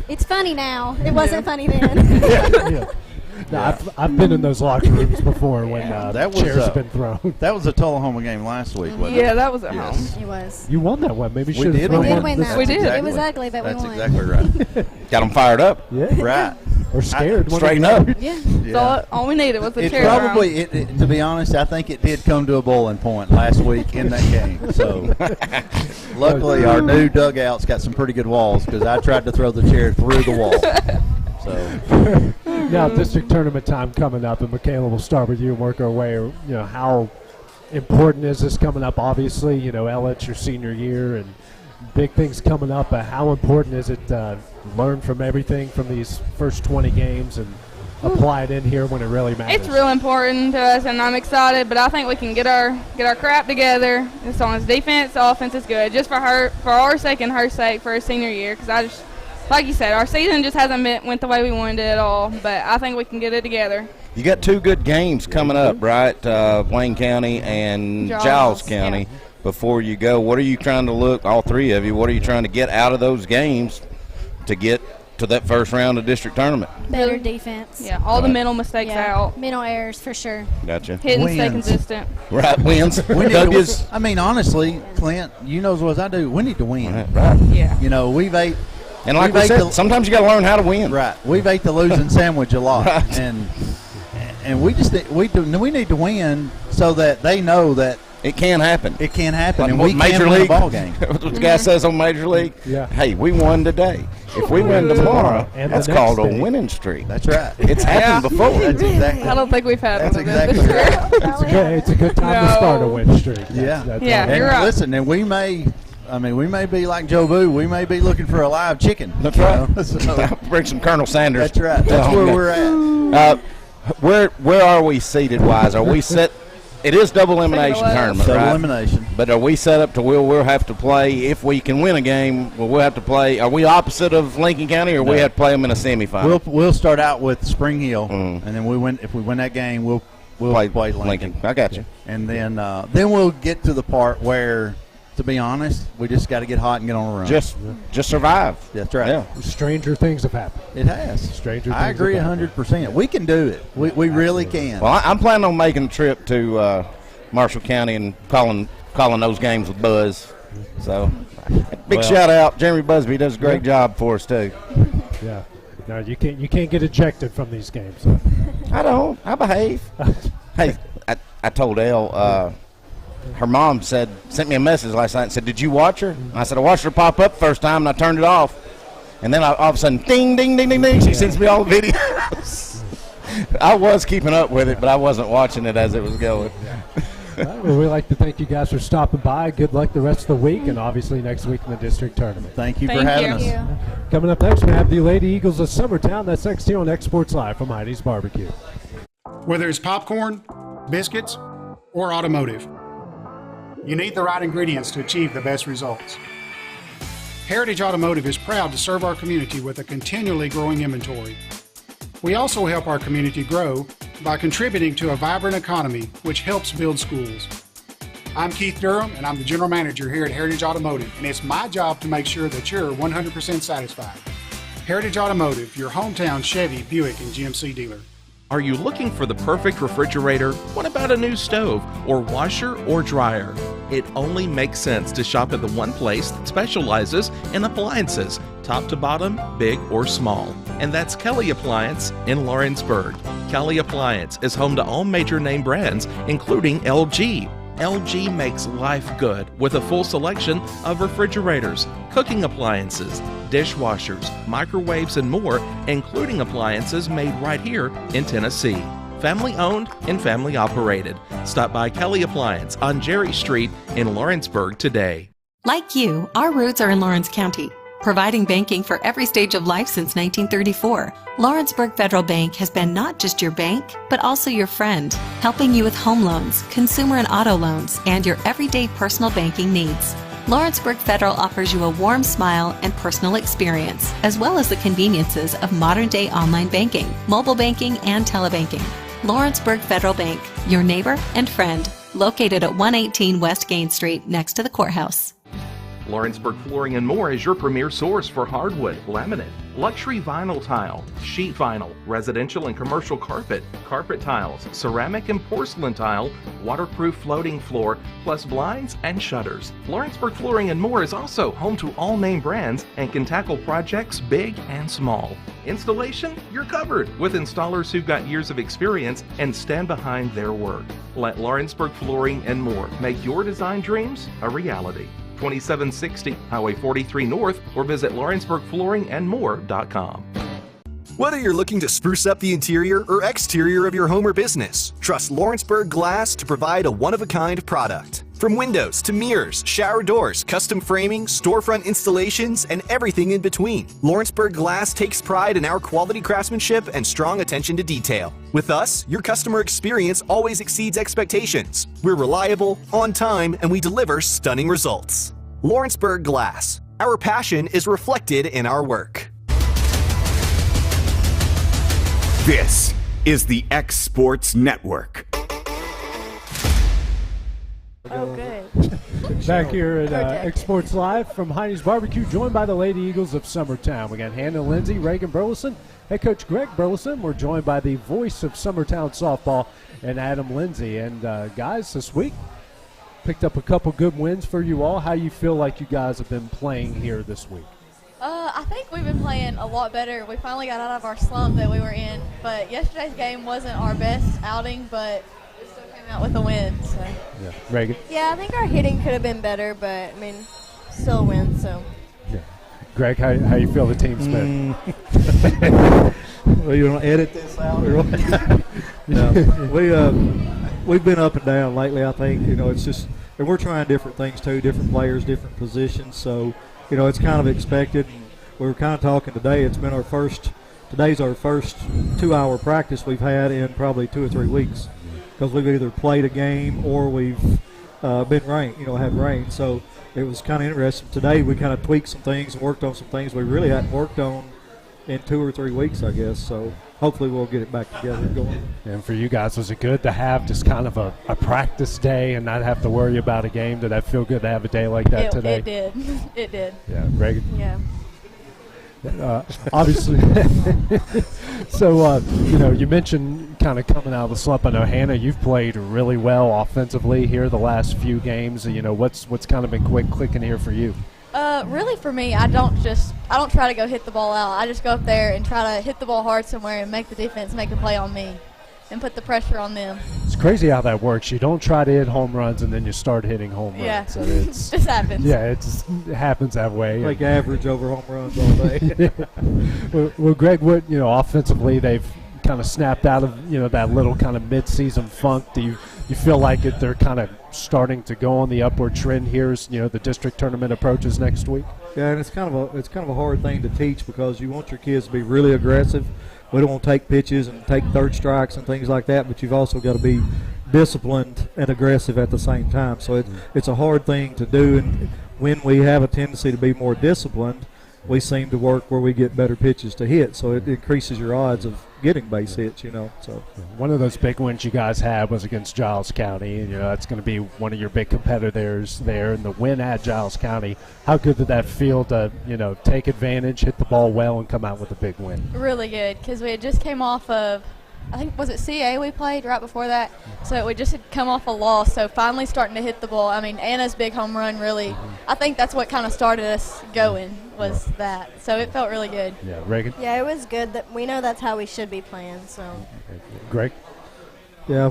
It's funny now. It wasn't funny then.
No, I've been in those locker rooms before when chairs have been thrown.
That was a Tullahoma game last week, wasn't it?
Yeah, that was at home.
It was.
You won that one. Maybe
We did
win that.
We did.
Exactly. It was ugly, but we won.
That's exactly right.
Got them fired up.
Yeah.
Right.
Or scared.
Straighten up.
Yeah.
So all we needed was a
It
chair.
probably, to be honest, I think it did come to a boiling point last week in that game. So, luckily, our new dugout's got some pretty good walls because I tried to throw the chair through the wall. So,
now district tournament time coming up, and Michaela, we'll start with you and work our way. You know, how important is this coming up? Obviously, you know, Ella, it's your senior year, and big things coming up. But how important is it to learn from everything from these first 20 games and apply it in here when it really matters?
It's real important to us, and I'm excited. But I think we can get our crap together. As long as defense, offense is good, just for our sake and her sake for her senior year. Because like you said, our season just hasn't went the way we wanted it at all. But I think we can get it together.
You got 2 good games coming up, right? Wayne County and Giles County.
Yeah.
Before you go, what are you trying to look, all 3 of you, what are you trying to get out of those games to get to that first round of district tournament?
Better defense.
Yeah, all the mental mistakes out.
Mental errors for sure.
Gotcha.
Hit and stay consistent.
Right, wins.
W's. I mean, honestly, Clint, you know as well as I do, we need to win.
Right.
Yeah.
You know, we've ate.
And like we said, sometimes you got to learn how to win.
Right. We've ate the losing sandwich a lot.
Right.
And we just we need to win so that they know that
it can happen.
It can happen,
Like
and we
Major
can win a
League
ball game.
what the guy says on Major League.
Yeah.
Hey, we won today. If we win tomorrow,
And
that's
the next
called a
day.
winning streak.
That's right.
It's happened before.
That's exactly.
I don't think we've had
That's
one of them
exactly
this year.
right.
It's a good time to start a win streak.
Yeah.
Yeah,
And
you're right.
listen, and we may be like Joe Boo. We may be looking for a live chicken.
That's right.
You know? So,
Bring some Colonel Sanders.
that's right. That's where we're at.
Where are we seated wise? Are we set? It is double elimination tournament,
Double
right?
elimination.
But are we set up to we'll have to play if we can win a game? We'll have to play. Are we opposite of Lincoln County, or we have to play them in a semifinal?
We'll start out with Spring Hill, and then if we win that game, we'll play Lincoln.
I got you.
And then we'll get to the part where, to be honest, we just got to get hot and get on a run.
Just survive.
That's right.
Yeah.
Stranger things have happened.
It has.
Stranger things
I agree
have happened.
100%. We can do it. We really can.
Well, I'm planning on making a trip to Marshall County and calling those games with Buzz. So, big shout out. Jeremy Busby does a great job for us too.
Yeah. No, you can't get ejected from these games.
I don't. I behave. Hey, I told Elle. Her mom sent me a message last night and said, "Did you watch her?" And I said, "I watched her pop up first time and I turned it off." And then all of a sudden, ding, ding, ding, ding, ding. She sends me all the videos. I was keeping up with it, but I wasn't watching it as it was going.
All right, well, we'd like to thank you guys for stopping by. Good luck the rest of the week, and obviously next week in the district tournament.
Thank you for having us.
Coming up next, we have the Lady Eagles of Summertown. That's next here on xSports Live from Hinie's BBQ.
Whether it's popcorn, biscuits, or automotive, you need the right ingredients to achieve the best results. Heritage Automotive is proud to serve our community with a continually growing inventory. We also help our community grow by contributing to a vibrant economy which helps build schools. I'm Keith Durham, and I'm the General Manager here at Heritage Automotive, and it's my job to make sure that you're 100% satisfied. Heritage Automotive, your hometown Chevy, Buick, and GMC dealer.
Are you looking for the perfect refrigerator? What about a new stove or washer or dryer? It only makes sense to shop at the one place that specializes in appliances, top to bottom, big or small. And that's Kelly Appliance in Lawrenceburg. Kelly Appliance is home to all major name brands, including LG. LG makes life good with a full selection of refrigerators, cooking appliances, dishwashers, microwaves, and more, including appliances made right here in Tennessee. Family owned and family operated. Stop by Kelly Appliance on Jerry Street in Lawrenceburg today.
Like you, our roots are in Lawrence County, providing banking for every stage of life since 1934. Lawrenceburg Federal Bank has been not just your bank, but also your friend, helping you with home loans, consumer and auto loans, and your everyday personal banking needs. Lawrenceburg Federal offers you a warm smile and personal experience, as well as the conveniences of modern-day online banking, mobile banking, and telebanking. Lawrenceburg Federal Bank, your neighbor and friend, located at 118 West Gain Street next to the courthouse.
Lawrenceburg Flooring and More is your premier source for hardwood, laminate, luxury vinyl tile, sheet vinyl, residential and commercial carpet, carpet tiles, ceramic and porcelain tile, waterproof floating floor, plus blinds and shutters. Lawrenceburg Flooring and More is also home to all name brands and can tackle projects big and small. Installation? You're covered with installers who've got years of experience and stand behind their work. Let Lawrenceburg Flooring and More make your design dreams a reality. 2760 Highway 43 North, or visit LawrenceburgFlooringandMore.com.
Whether you're looking to spruce up the interior or exterior of your home or business, trust Lawrenceburg Glass to provide a one-of-a-kind product. From windows to mirrors, shower doors, custom framing, storefront installations, and everything in between, Lawrenceburg Glass takes pride in our quality craftsmanship and strong attention to detail. With us, your customer experience always exceeds expectations. We're reliable, on time, and we deliver stunning results. Lawrenceburg Glass. Our passion is reflected in our work.
This is the xSports Network.
Oh, good.
Back here at xSports Live from Hinie's BBQ, joined by the Lady Eagles of Summertown. We got Hannah Lindsay, Reagan Burleson, head coach Greg Burleson. We're joined by the voice of Summertown softball and Adam Lindsay. And guys, this week picked up a couple good wins for you all. How you feel like you guys have been playing here this week?
I think we've been playing a lot better. We finally got out of our slump that we were in. But yesterday's game wasn't our best outing, but we still came out with a win. So.
Yeah, Reagan?
Yeah, I think our hitting could have been better, but, I mean, still a win, so.
Yeah. Greg, how you feel the team's been?
Well, you want to edit this out? Or no, we've been up and down lately, I think. You know, it's just – and we're trying different things, too, different players, different positions. So, you know, it's kind of expected. We were kind of talking today. It's been today's our first 2-hour practice we've had in probably 2 or 3 weeks because we've either played a game or we've been rain, had rain. So it was kind of interesting. Today we kind of tweaked some things and worked on some things we really hadn't worked on in 2 or 3 weeks, I guess. So hopefully we'll get it back together and going.
And for you guys, was it good to have just kind of a practice day and not have to worry about a game? Did that feel good to have a day like that today?
It did. It did.
Yeah, Reagan?
Yeah.
Obviously. So, you mentioned kind of coming out of the slump. I know, Hannah, you've played really well offensively here the last few games. What's kind of been clicking here for you?
Really for me, I don't try to go hit the ball out. I just go up there and try to hit the ball hard somewhere and make the defense make a play on me and put the pressure on them.
It's crazy how that works. You don't try to hit home runs and then you start hitting home runs.
Yeah,
so it's
just happens.
Yeah, it happens that way.
Like average over home runs all day.
Well, Greg, offensively they've kind of snapped out of that little kind of mid-season funk. Do you feel like they're kind of starting to go on the upward trend here as the district tournament approaches next week?
Yeah, and it's kind of a hard thing to teach because you want your kids to be really aggressive. We don't want to take pitches and take third strikes and things like that, but you've also got to be disciplined and aggressive at the same time. So it's a hard thing to do, and when we have a tendency to be more disciplined, we seem to work where we get better pitches to hit, so it increases your odds of getting base hits, So
one of those big wins you guys had was against Giles County, and that's going to be one of your big competitors there. And the win at Giles County, how good did that feel to take advantage, hit the ball well, and come out with a big win?
Really good, because we had just came off of, I think, was it CA we played right before that? So we just had come off a loss, so finally starting to hit the ball. I mean, Anna's big home run really, I think that's what kind of started us going, was that. So it felt really good.
Yeah, Reagan?
Yeah, it was good. That we know that's how we should be playing. So.
Greg?
Yeah,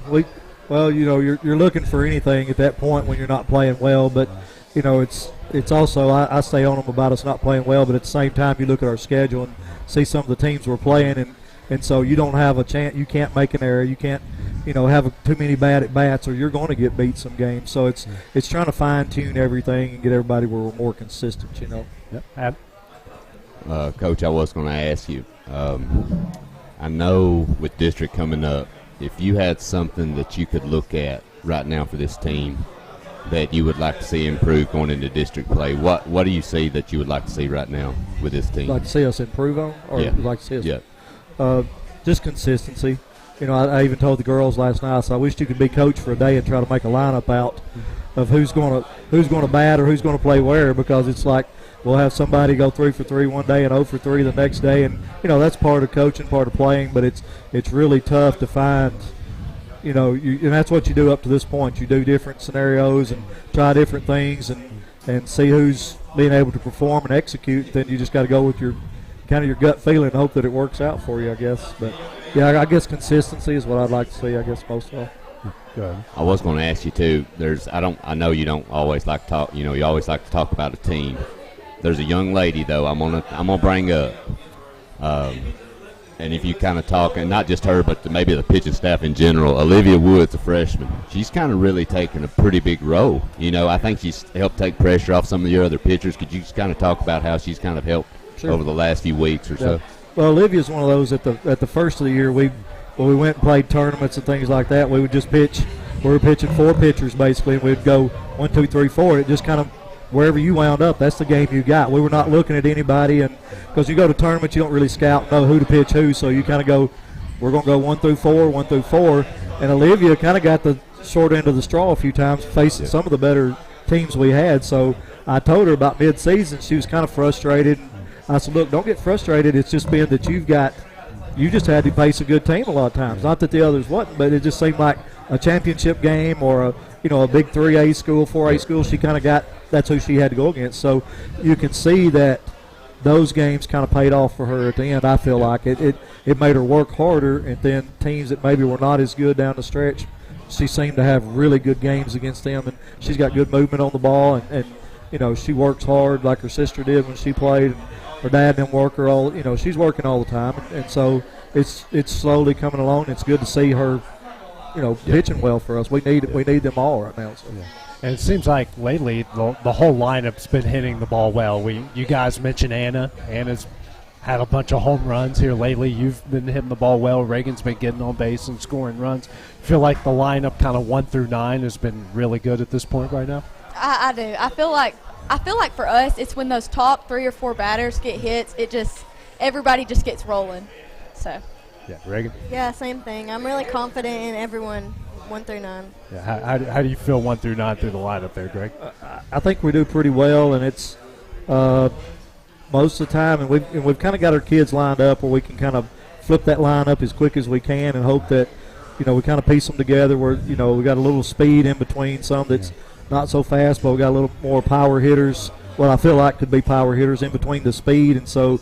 you're looking for anything at that point when you're not playing well, but it's also I stay on them about us not playing well, but at the same time you look at our schedule and see some of the teams we're playing, and so you don't have a chance. You can't make an error. You can't have too many bad at bats, or you're going to get beat some games. So it's trying to fine tune everything and get everybody where we're more consistent.
Yep.
Coach, I was going to ask you. I know with district coming up, if you had something that you could look at right now for this team that you would like to see improve going into district play, what do you see that you would like to see right now with this team?
Like to see us improve on, or
yeah.
like to see us?
Yeah.
Just consistency. I even told the girls last night, so I wish you could be coach for a day and try to make a lineup out of who's going to bat or who's going to play where, because it's like we'll have somebody go 3 for 3 one day and 0 for 3 the next day, and that's part of coaching, part of playing. But it's really tough to find. And that's what you do up to this point. You do different scenarios and try different things and see who's being able to perform and execute. Then you just got to go with your gut feeling and hope that it works out for you, I guess. But yeah, I guess consistency is what I'd like to see, I guess, most of all.
Good. I was going to ask you too. I know you don't always like to talk. You always like to talk about a team. There's a young lady though. I'm gonna bring up. And if you kind of talk, and not just her, but maybe the pitching staff in general, Olivia Woods, a freshman, she's kind of really taken a pretty big role. I think she's helped take pressure off some of your other pitchers. Could you just kind of talk about how she's kind of helped over the last few weeks or so?
Well, Olivia's one of those at the first of the year when we went and played tournaments and things like that, we would just pitch. We were pitching 4 pitchers basically, and we'd go 1, 2, 3, 4. It just kind of wherever you wound up, that's the game you got. We were not looking at anybody, and because you go to tournaments, you don't really scout, know who to pitch who, so you kind of go, we're going to go 1 through 4, 1 through 4. And Olivia kind of got the short end of the straw a few times, facing some of the better teams we had. So I told her about mid-season, she was kind of frustrated. I said, look, don't get frustrated. It's just been that you just had to face a good team a lot of times. Not that the others wasn't, but it just seemed like a championship game or a big 3A school, 4A school. She kind of got, that's who she had to go against. So you can see that those games kind of paid off for her at the end. I feel like it made her work harder, and then teams that maybe were not as good down the stretch, she seemed to have really good games against them, and she's got good movement on the ball, and she works hard like her sister did when she played. Her dad didn't work her all, she's working all the time, and so it's slowly coming along. It's good to see her, pitching well for us. We need them all right now. So.
Yeah. And it seems like lately the whole lineup's been hitting the ball well. You guys mentioned Anna. Anna's had a bunch of home runs here lately. You've been hitting the ball well. Reagan's been getting on base and scoring runs. Feel like the lineup kind of 1 through 9 has been really good at this point right now?
I do. I feel like for us, it's when those top 3 or 4 batters get hits, everybody just gets rolling. So.
Yeah, Reagan?
Yeah, same thing. I'm really confident in everyone 1 through 9.
Yeah, how do you feel 1 through 9 through the lineup there, Greg?
I think we do pretty well, and it's most of the time, and we've kind of got our kids lined up where we can kind of flip that lineup as quick as we can and hope that we kind of piece them together where we got a little speed in between, some that's not so fast, but we got a little more power hitters. Well, I feel like could be power hitters in between the speed, and so.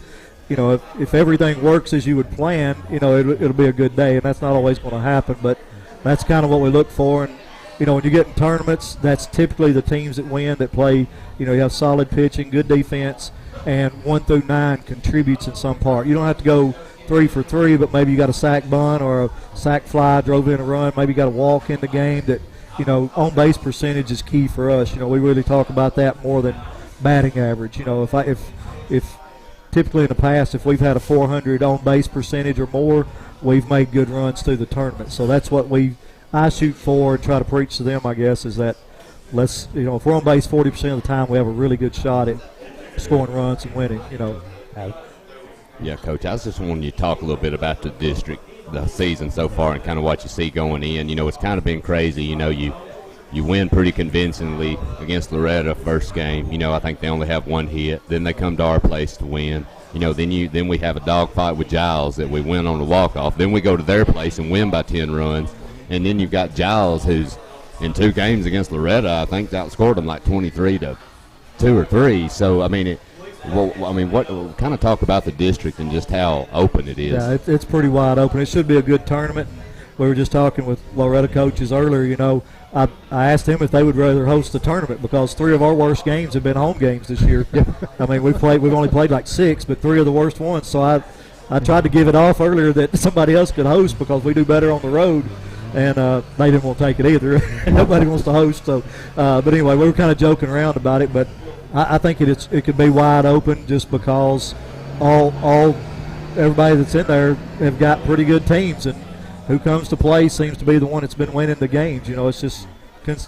If everything works as you would plan, it'll be a good day, and that's not always going to happen, but that's kind of what we look for. And, when you get in tournaments, that's typically the teams that win that play, you have solid pitching, good defense, and 1 through 9 contributes in some part. You don't have to go 3 for 3, but maybe you got a sack bunt or a sack fly, drove in a run, maybe you got a walk in the game that, on-base percentage is key for us. We really talk about that more than batting average. If typically in the past, if we've had a 400 on-base percentage or more, we've made good runs through the tournament. So that's what I shoot for and try to preach to them, I guess, is that if we're on base 40% of the time, we have a really good shot at scoring runs and winning.
Yeah, Coach, I was just wanting you to talk a little bit about the district, the season so far, and kind of what you see going in. It's kind of been crazy. You win pretty convincingly against Loretta first game. I think they only have one hit. Then they come to our place to win. Then we have a dogfight with Giles that we win on the walk-off. Then we go to their place and win by 10 runs. And then you've got Giles, who's in 2 games against Loretta, I think outscored them like 23-2 or 3. So, what kind of talk about the district and just how open it is?
Yeah, it's pretty wide open. It should be a good tournament. We were just talking with Loretta coaches earlier. I asked them if they would rather host the tournament because 3 of our worst games have been home games this year. We've only played like 6, but 3 of the worst ones. So I tried to give it off earlier that somebody else could host because we do better on the road, and they didn't want to take it either. Nobody wants to host. So, but anyway, we were kind of joking around about it. But I think it could be wide open just because everybody that's in there have got pretty good teams, and who comes to play seems to be the one that's been winning the games. It's just,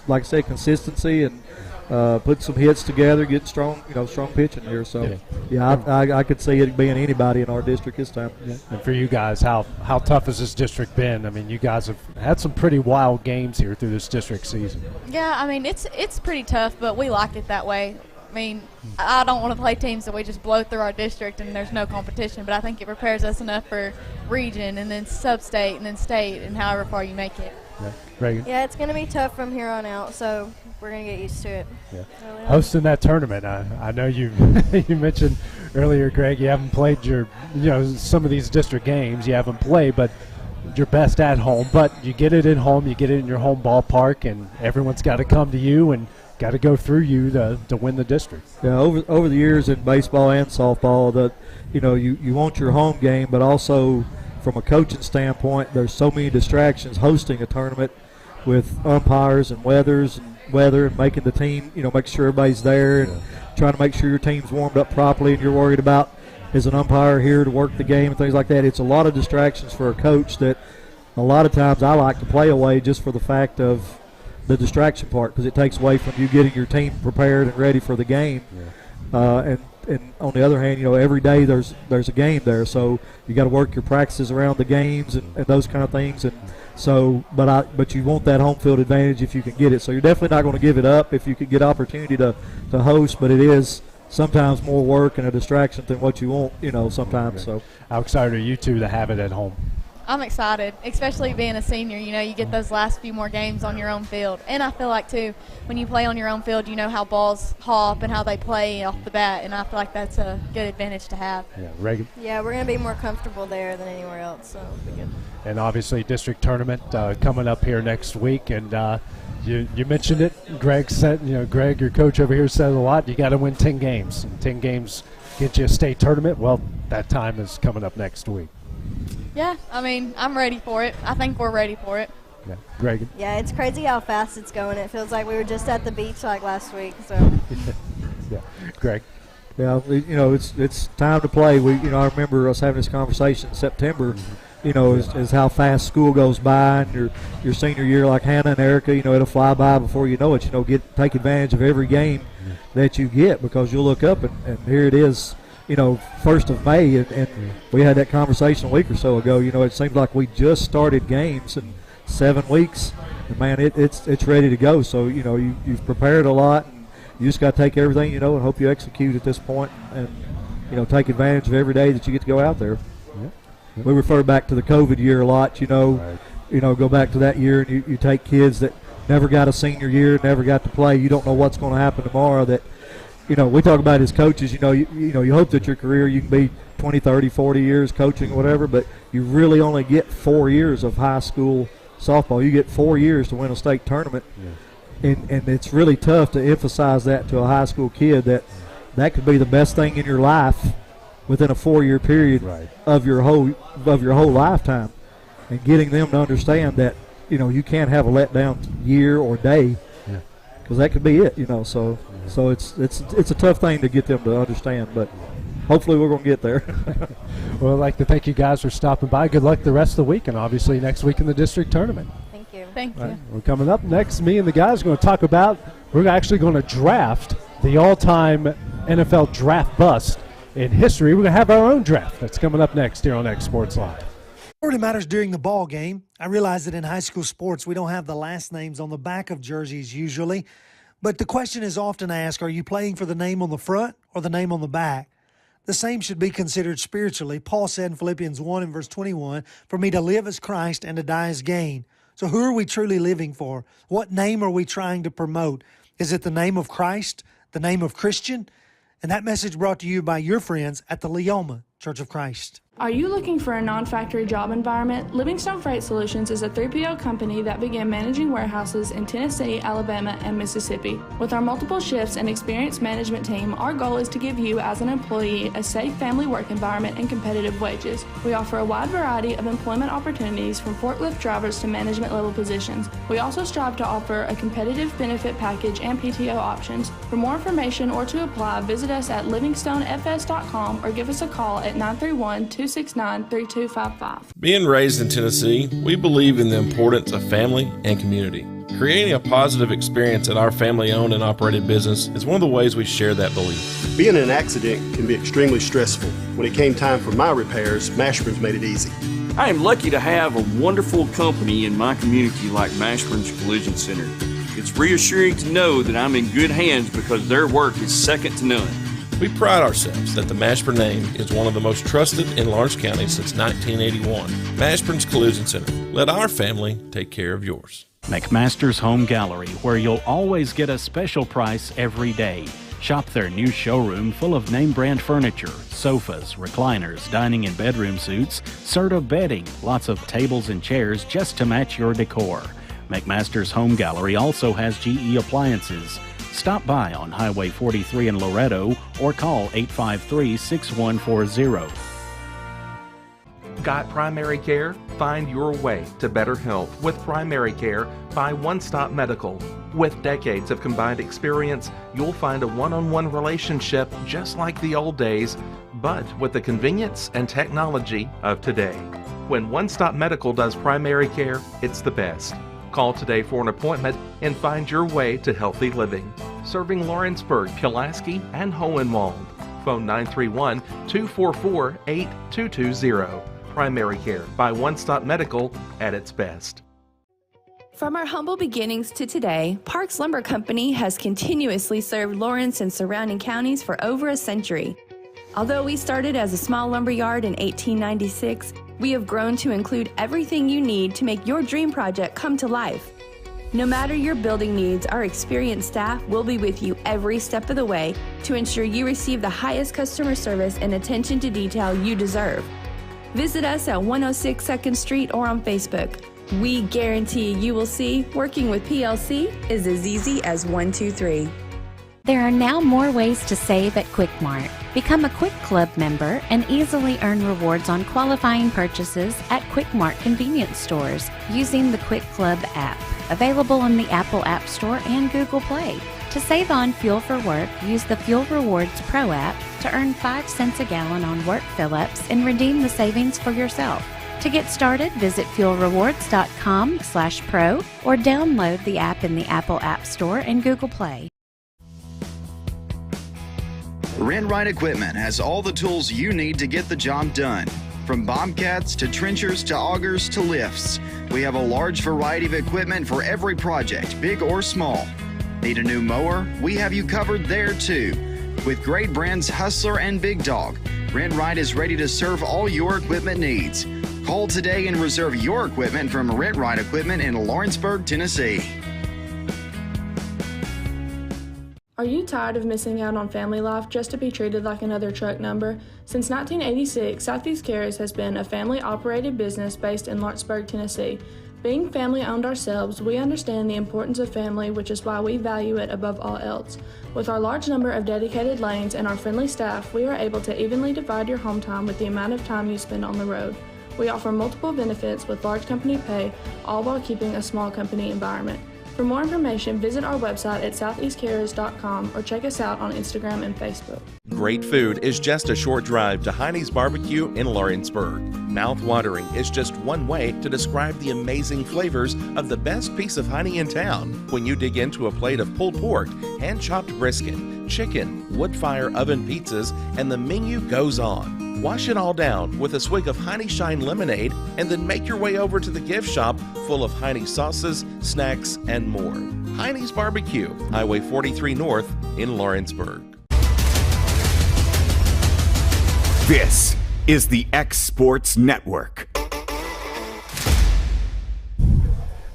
like I said, consistency and put some hits together, get strong pitching here. So, I could see it being anybody in our district this time.
Yeah. And for you guys, how tough has this district been? You guys have had some pretty wild games here through this district season.
Yeah, it's pretty tough, but we like it that way. I don't want to play teams that we just blow through our district and there's no competition, but I think it prepares us enough for region and then sub-state and then state and however far you make it.
Yeah, Reagan?
Yeah, it's going to be tough from here on out, so we're going to get used to it.
Yeah. Hosting that tournament, I know you you mentioned earlier, Greg, you haven't played some of these district games. You haven't played, but you're best at home. But you get it at home, you get it in your home ballpark, and everyone's got to come to you and got to go through you to win the district.
Yeah, over the years in baseball and softball, you want your home game, but also from a coaching standpoint, there's so many distractions hosting a tournament with umpires and weather and making the team, make sure everybody's there and trying to make sure your team's warmed up properly, and you're worried about is an umpire here to work the game and things like that. It's a lot of distractions for a coach that a lot of times I like to play away just for the fact of the distraction part, because it takes away from you getting your team prepared and ready for the game. And on the other hand, every day there's a game there, so you got to work your practices around the games and those kind of things. And so, but you want that home field advantage if you can get it. So you're definitely not going to give it up if you can get opportunity to host. But it is sometimes more work and a distraction than what you want, sometimes. So
how excited are you two to have it at home?
I'm excited, especially being a senior. You get those last few more games on your own field. And I feel like, too, when you play on your own field, you know how balls hop and how they play off the bat, and I feel like that's a good advantage to have.
Yeah, Reagan?
Yeah, we're going to be more comfortable there than anywhere else, so it'll be good.
And obviously district tournament coming up here next week, and you mentioned it. Greg said, Greg, your coach over here, said a lot. You got to win 10 games. And 10 games get you a state tournament. Well, that time is coming up next week.
Yeah, I'm ready for it. I think we're ready for it.
Yeah, Greg.
Yeah, it's crazy how fast it's going. It feels like we were just at the beach like last week. So.
Yeah, Greg.
Yeah, it's time to play. I remember us having this conversation in September. As how fast school goes by, and your senior year, like Hannah and Erica, it'll fly by before you know it. Take advantage of every game that you get, because you'll look up and here it is. 1st of May, and we had that conversation a week or so ago. It seems like we just started games in 7 weeks, and man, it's ready to go. So you've prepared a lot, and you just got to take everything and hope you execute at this point, and take advantage of every day that you get to go out there. Yeah. We refer back to the COVID year a lot. Go back to that year, and you take kids that never got a senior year, never got to play. You don't know what's going to happen tomorrow. That we talk about as coaches, you hope that your career you can be 20, 30, 40 years coaching or whatever, but you really only get 4 years of high school softball. You get 4 years to win a state tournament. Yeah. And it's really tough to emphasize that to a high school kid that could be the best thing in your life within a 4-year period of your whole lifetime. And getting them to understand that, you can't have a letdown year or day, because that could be it, So it's a tough thing to get them to understand, but hopefully we're going to get there.
Well, I'd like to thank you guys for stopping by. Good luck the rest of the week, and obviously next week in the district tournament.
Thank you.
Thank you.
We're coming up next. Me and the guys are going to talk about, we're actually going to draft the all-time NFL draft bust in history. We're going to have our own draft. That's coming up next here on xSports Live.
It really matters during the ball game. I realize that in high school sports, we don't have the last names on the back of jerseys usually. But the question is often asked, are you playing for the name on the front or the name on the back? The same should be considered spiritually. Paul said in Philippians 1 and verse 21, "For me to live as Christ and to die as gain." So who are we truly living for? What name are we trying to promote? Is it the name of Christ, the name of Christian? And that message brought to you by your friends at the Leoma Church of Christ.
Are you looking for a non-factory job environment? Livingstone Freight Solutions is a 3PL company that began managing warehouses in Tennessee, Alabama, and Mississippi. With our multiple shifts and experienced management team, our goal is to give you as an employee a safe family work environment and competitive wages. We offer a wide variety of employment opportunities from forklift drivers to management level positions. We also strive to offer a competitive benefit package and PTO options. For more information or to apply, visit us at livingstonefs.com or give us a call at 931-269-3255.
Being raised in Tennessee, we believe in the importance of family and community. Creating a positive experience at our family-owned and operated business is one of the ways we share that belief.
Being in an accident can be extremely stressful. When it came time for my repairs, Mashburn's made it easy.
I am lucky to have a wonderful company in my community like Mashburn's Collision Center. It's reassuring to know that I'm in good hands because their work is second to none.
We pride ourselves that the Mashburn name is one of the most trusted in Lawrence County since 1981. Mashburn's Collision Center. Let our family take care of yours.
McMaster's Home Gallery, where you'll always get a special price every day. Shop their new showroom full of name brand furniture, sofas, recliners, dining and bedroom suites, Serta bedding, lots of tables and chairs just to match your decor. McMaster's Home Gallery also has GE appliances. Stop by on Highway 43 in Loretto or call 853-6140.
Got primary care? Find your way to better health with primary care by One Stop Medical. With decades of combined experience, you'll find a one-on-one relationship just like the old days, but with the convenience and technology of today. When One Stop Medical does primary care, it's the best. Call today for an appointment and find your way to healthy living. Serving Lawrenceburg, Pulaski, and Hohenwald. Phone 931-244-8220. Primary care by One Stop Medical at its best.
From our humble beginnings to today, Parks Lumber Company has continuously served Lawrence and surrounding counties for over a century. Although we started as a small lumber yard in 1896, we have grown to include everything you need to make your dream project come to life. No matter your building needs, our experienced staff will be with you every step of the way to ensure you receive the highest customer service and attention to detail you deserve. Visit us at 106 2nd Street or on Facebook. We guarantee you will see working with PLC is as easy as 1, 2, 3.
There are now more ways to save at Quick Mart. Become a Quick Club member and easily earn rewards on qualifying purchases at Quick Mart convenience stores using the Quick Club app, available on the Apple App Store and Google Play. To save on fuel for work, use the Fuel Rewards Pro app to earn 5 cents a gallon on work fill-ups and redeem the savings for yourself. To get started, visit fuelrewards.com/pro or download the app in the Apple App Store and Google Play.
Rent Right Equipment has all the tools you need to get the job done. From bobcats to trenchers to augers to lifts, we have a large variety of equipment for every project, big or small. Need a new mower? We have you covered there too. With great brands Hustler and Big Dog, Rent Right is ready to serve all your equipment needs. Call today and reserve your equipment from Rent Right Equipment in Lawrenceburg, Tennessee.
Are you tired of missing out on family life just to be treated like another truck number? Since 1986, Southeast Carriers has been a family-operated business based in Lawrenceburg, Tennessee. Being family-owned ourselves, we understand the importance of family, which is why we value it above all else. With our large number of dedicated lanes and our friendly staff, we are able to evenly divide your home time with the amount of time you spend on the road. We offer multiple benefits with large company pay, all while keeping a small company environment. For more information, visit our website at southeastcarriers.com or check us out on Instagram and Facebook.
great food is just a short drive to Heinie's BBQ in Lawrenceburg. Mouth-watering is just one way to describe the amazing flavors of the best piece of Hinie in town when you dig into a plate of pulled pork, hand-chopped brisket, chicken, wood-fire oven pizzas, and the menu goes on. Wash it all down with a swig of Hinie Shine lemonade and then make your way over to the gift shop full of Hinie sauces, snacks, and more. Heinie's BBQ, Highway 43 North in Lawrenceburg.
This is the xSports Network.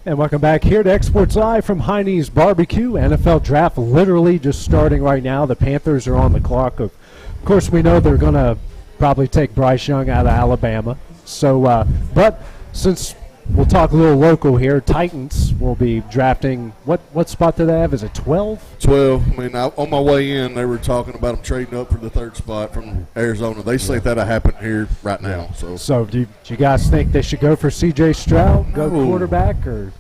And welcome back here to xSports Live from Heinie's BBQ. NFL Draft literally just starting right now. The Panthers are on the clock. Of course, we know they're going to probably take Bryce Young out of Alabama. So, but since we'll talk a little local here, Titans will be drafting. What spot do they have? Is it 12?
12. I mean, on my way in, they were talking about them trading up for the third spot from Arizona. They say that'll happen here right now. So
do you guys think they should go for C.J. Stroud, go quarterback, or?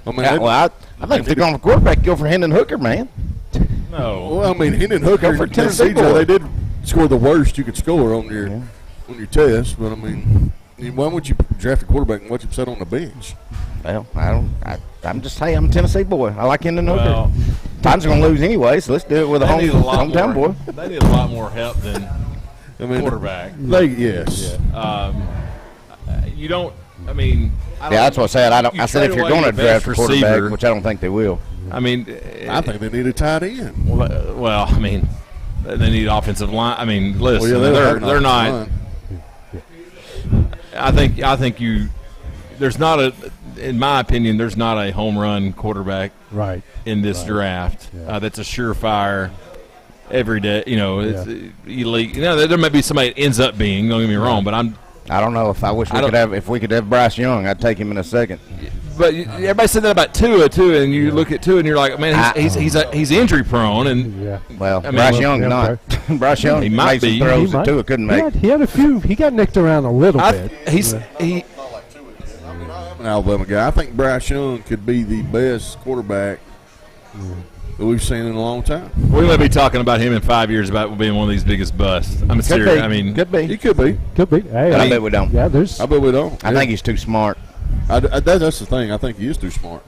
I mean,
I think if they're going for quarterback, go for Hendon Hooker, man.
No. Well, I mean, Hendon Hooker and C.J. they did score the worst you could score on your test, but I mean, why would you draft a quarterback and watch him sit on the bench?
Well, I'm just saying, I'm a Tennessee boy. I like Hendon Hooker. Titans are going to lose anyway, so let's do it with a hometown boy.
They need a lot more help than quarterback.
Yes.
You don't. I mean.
That's what I said. I said if you're going to draft a quarterback, which I don't think they will.
I mean,
I think they need a tight end.
Well, I mean, they need offensive line. I mean, listen, they're not. I think there's not in my opinion, there's not a home run quarterback in this draft that's a surefire every day. You know, it's elite. You know, there may be somebody that ends up being. Don't get me wrong, but
I don't know if we could have Bryce Young, I'd take him in a second.
But everybody said that about Tua too, and you look at Tua and you're like, man, he's injury prone, and
Bryce Young not. Bryce Young
he might
be. Some throws that Tua couldn't make.
He had a few. He got nicked around a little bit.
I'm an Alabama guy. I think Bryce Young could be the best quarterback that we've seen in a long time.
We may be talking about him in 5 years about being one of these biggest busts. I'm serious. I mean,
could be.
He could be.
Hey,
I bet we don't.
Yeah,
I bet we don't.
I think he's too smart.
That's the thing. I think he is too smart.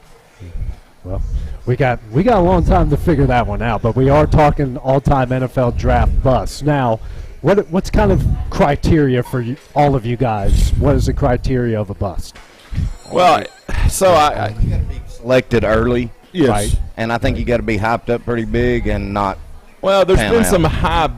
Well, we got a long time to figure that one out, but we are talking all-time NFL draft busts. Now, what's kind of criteria for all of you guys? What is the criteria of a bust?
Well, so I
you got to be selected early.
Yes.
Right. And I think you got to be hyped up pretty big and not.
Well, there's been some hype.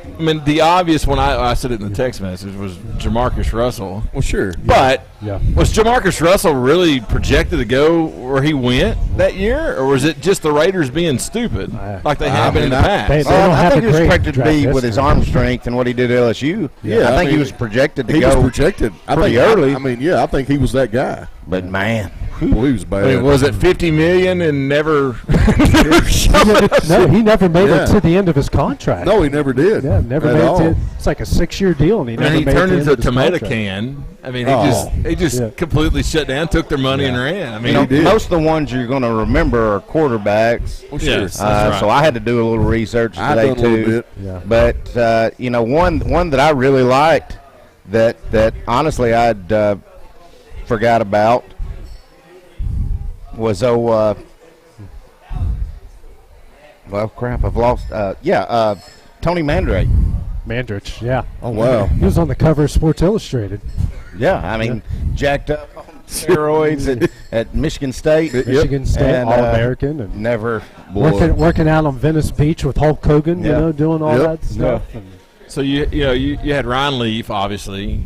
I mean, the obvious one, I said it in the text message, was Jamarcus Russell.
Well, sure.
But was Jamarcus Russell really projected to go where he went that year, or was it just the Raiders being stupid like they have been in the past?
I think he was projected to be with his arm strength and what he did at LSU.
Yeah,
I think he was projected to go.
He was projected
pretty early.
I think he was that guy.
But, man.
Well, he was bad.
I mean, was it $50 million and never
No, he never made it to the end of his contract.
No, he never did.
Yeah, never made it. It's like a 6-year deal, and he never made it.
He turned into a
tomato
can. I mean, he just completely shut down, took their money, and ran. I mean,
most of the ones you're going to remember are quarterbacks.
Well, sure.
Yes, that's right.
So I had to do a little research today too.
A little bit.
Yeah. But one that I really liked that honestly I'd forgot about was well, crap, I've lost. Tony
Mandrich, yeah.
Oh, wow.
He was on the cover of Sports Illustrated.
Yeah, I mean, jacked up on steroids at Michigan State.
Michigan State,
and,
All-American. And
never.
Working out on Venice Beach with Hulk Hogan, doing all that stuff.
Yeah.
So you had Ryan Leaf, obviously.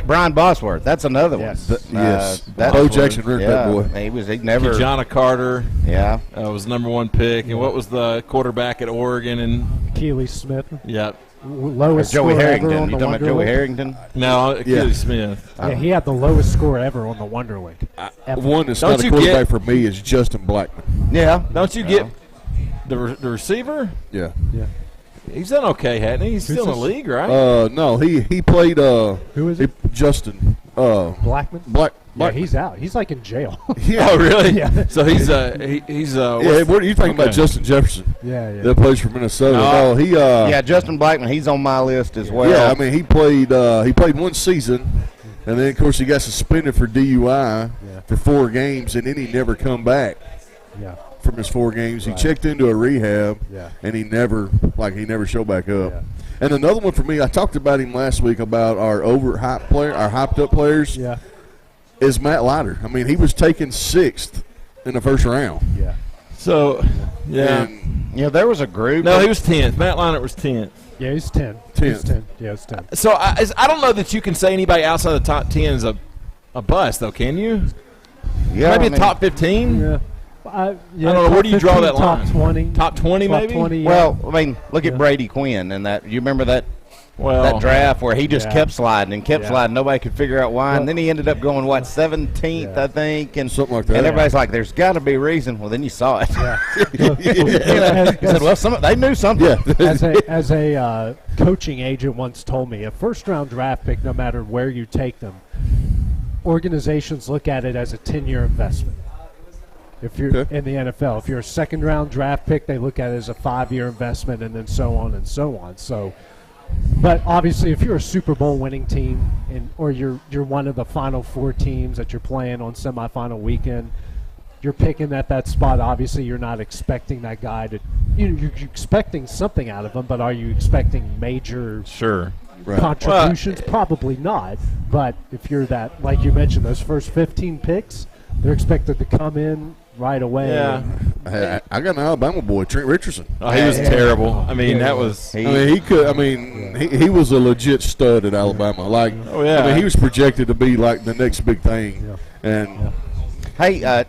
Brian Bosworth, that's another one.
Yes. Bo Jackson ripped that boy.
He never.
Kijana Carter.
Yeah.
Was #1 pick. And what was the quarterback at Oregon? And
Keely Smith.
Yep.
Lowest
Joey
score
Harrington.
ever on
You
the
talking about Joey Harrington?
No, Keely Smith.
Yeah, he had the lowest score ever on the Wonder League.
One that's not a quarterback for me is Justin Blackman.
Yeah.
Don't you get the receiver?
Yeah.
Yeah.
He's done okay, hasn't he? He's still in the league, right?
No, he played.
Who is it?
Justin.
Blackman.
Blackman.
Yeah, he's out. He's like in jail.
Yeah.
Oh, really?
Yeah.
So he's
yeah. What are you talking about, Justin Jefferson? that plays for Minnesota. No, he.
Yeah, Justin Blackman. He's on my list as well.
Yeah, I mean he played one season, and then of course he got suspended for DUI for 4 games, and then he never come back.
Yeah.
From his 4 games, he checked into a rehab, and he never showed back up. Yeah. And another one for me, I talked about him last week about our hyped up players.
Yeah.
Is Matt Leiter. I mean, he was taken 6th in the first round.
Yeah.
So, yeah.
And, there was a group.
No, he was 10th. Matt Leiter was 10th.
Yeah, he's 10. 10. Yeah, he's 10.
So I don't know that you can say anybody outside the top 10 is a bust, though, can you?
Yeah,
maybe a top 15.
Yeah.
I don't know. Where do you draw that line?
Top 20.
Top 20,
top
maybe?
20, yeah.
Well, I mean, look at Brady Quinn and that. You remember that draft where he just kept sliding and kept sliding. Nobody could figure out why. And then he ended up going, 17th, I think? And
something like that.
And everybody's like, there's got to be a reason. Well, then you saw it.
Yeah.
He said, well, they knew something.
Yeah. As a coaching agent once told me, a first-round draft pick, no matter where you take them, organizations look at it as a 10-year investment. If you're in the NFL, if you're a second-round draft pick, they look at it as a 5-year investment, and then so on and so on. So, but obviously, if you're a Super Bowl winning team, or you're one of the Final 4 teams that you're playing on semifinal weekend, you're picking at that spot. Obviously, you're not expecting that guy to. You're expecting something out of him, but are you expecting major?
Sure.
Contributions? Probably not. But if you're that, like you mentioned, those first 15 picks, they're expected to come in right away.
Yeah. I got an Alabama boy, Trent Richardson.
Oh, he was terrible. I mean, that was.
He was a legit stud at Alabama. Like, I mean, he was projected to be like the next big thing. Yeah. And
hey,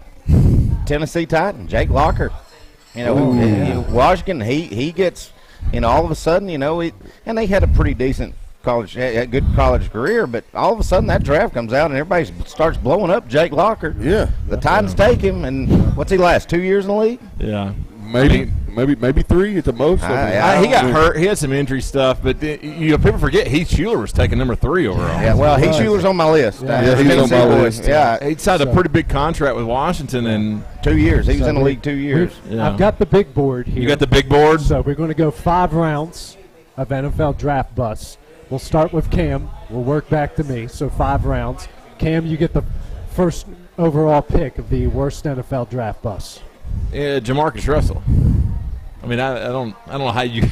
Tennessee Titan, Jake Locker. Washington. He gets. All of a sudden, and they had a pretty decent good college career, but all of a sudden that draft comes out and everybody starts blowing up Jake Locker.
Yeah.
The Titans take him, and what's he last, 2 years in the league?
Yeah.
Maybe 3 at the most.
He got hurt. He had some injury stuff, but people forget Heath Schuler was taking number 3 overall.
Yeah, well, Heath Schuler's on my list.
Yeah, he's on my list.
Yeah,
he signed a pretty big contract with Washington in
2 years. He was in the league 2 years.
I've got the big board here.
You got the big board?
So we're going to go 5 rounds of NFL draft busts. We'll start with Cam. We'll work back to me. So 5 rounds. Cam, you get the first overall pick of the worst NFL draft busts.
Yeah, Jamarcus Russell. I mean, I don't know how you.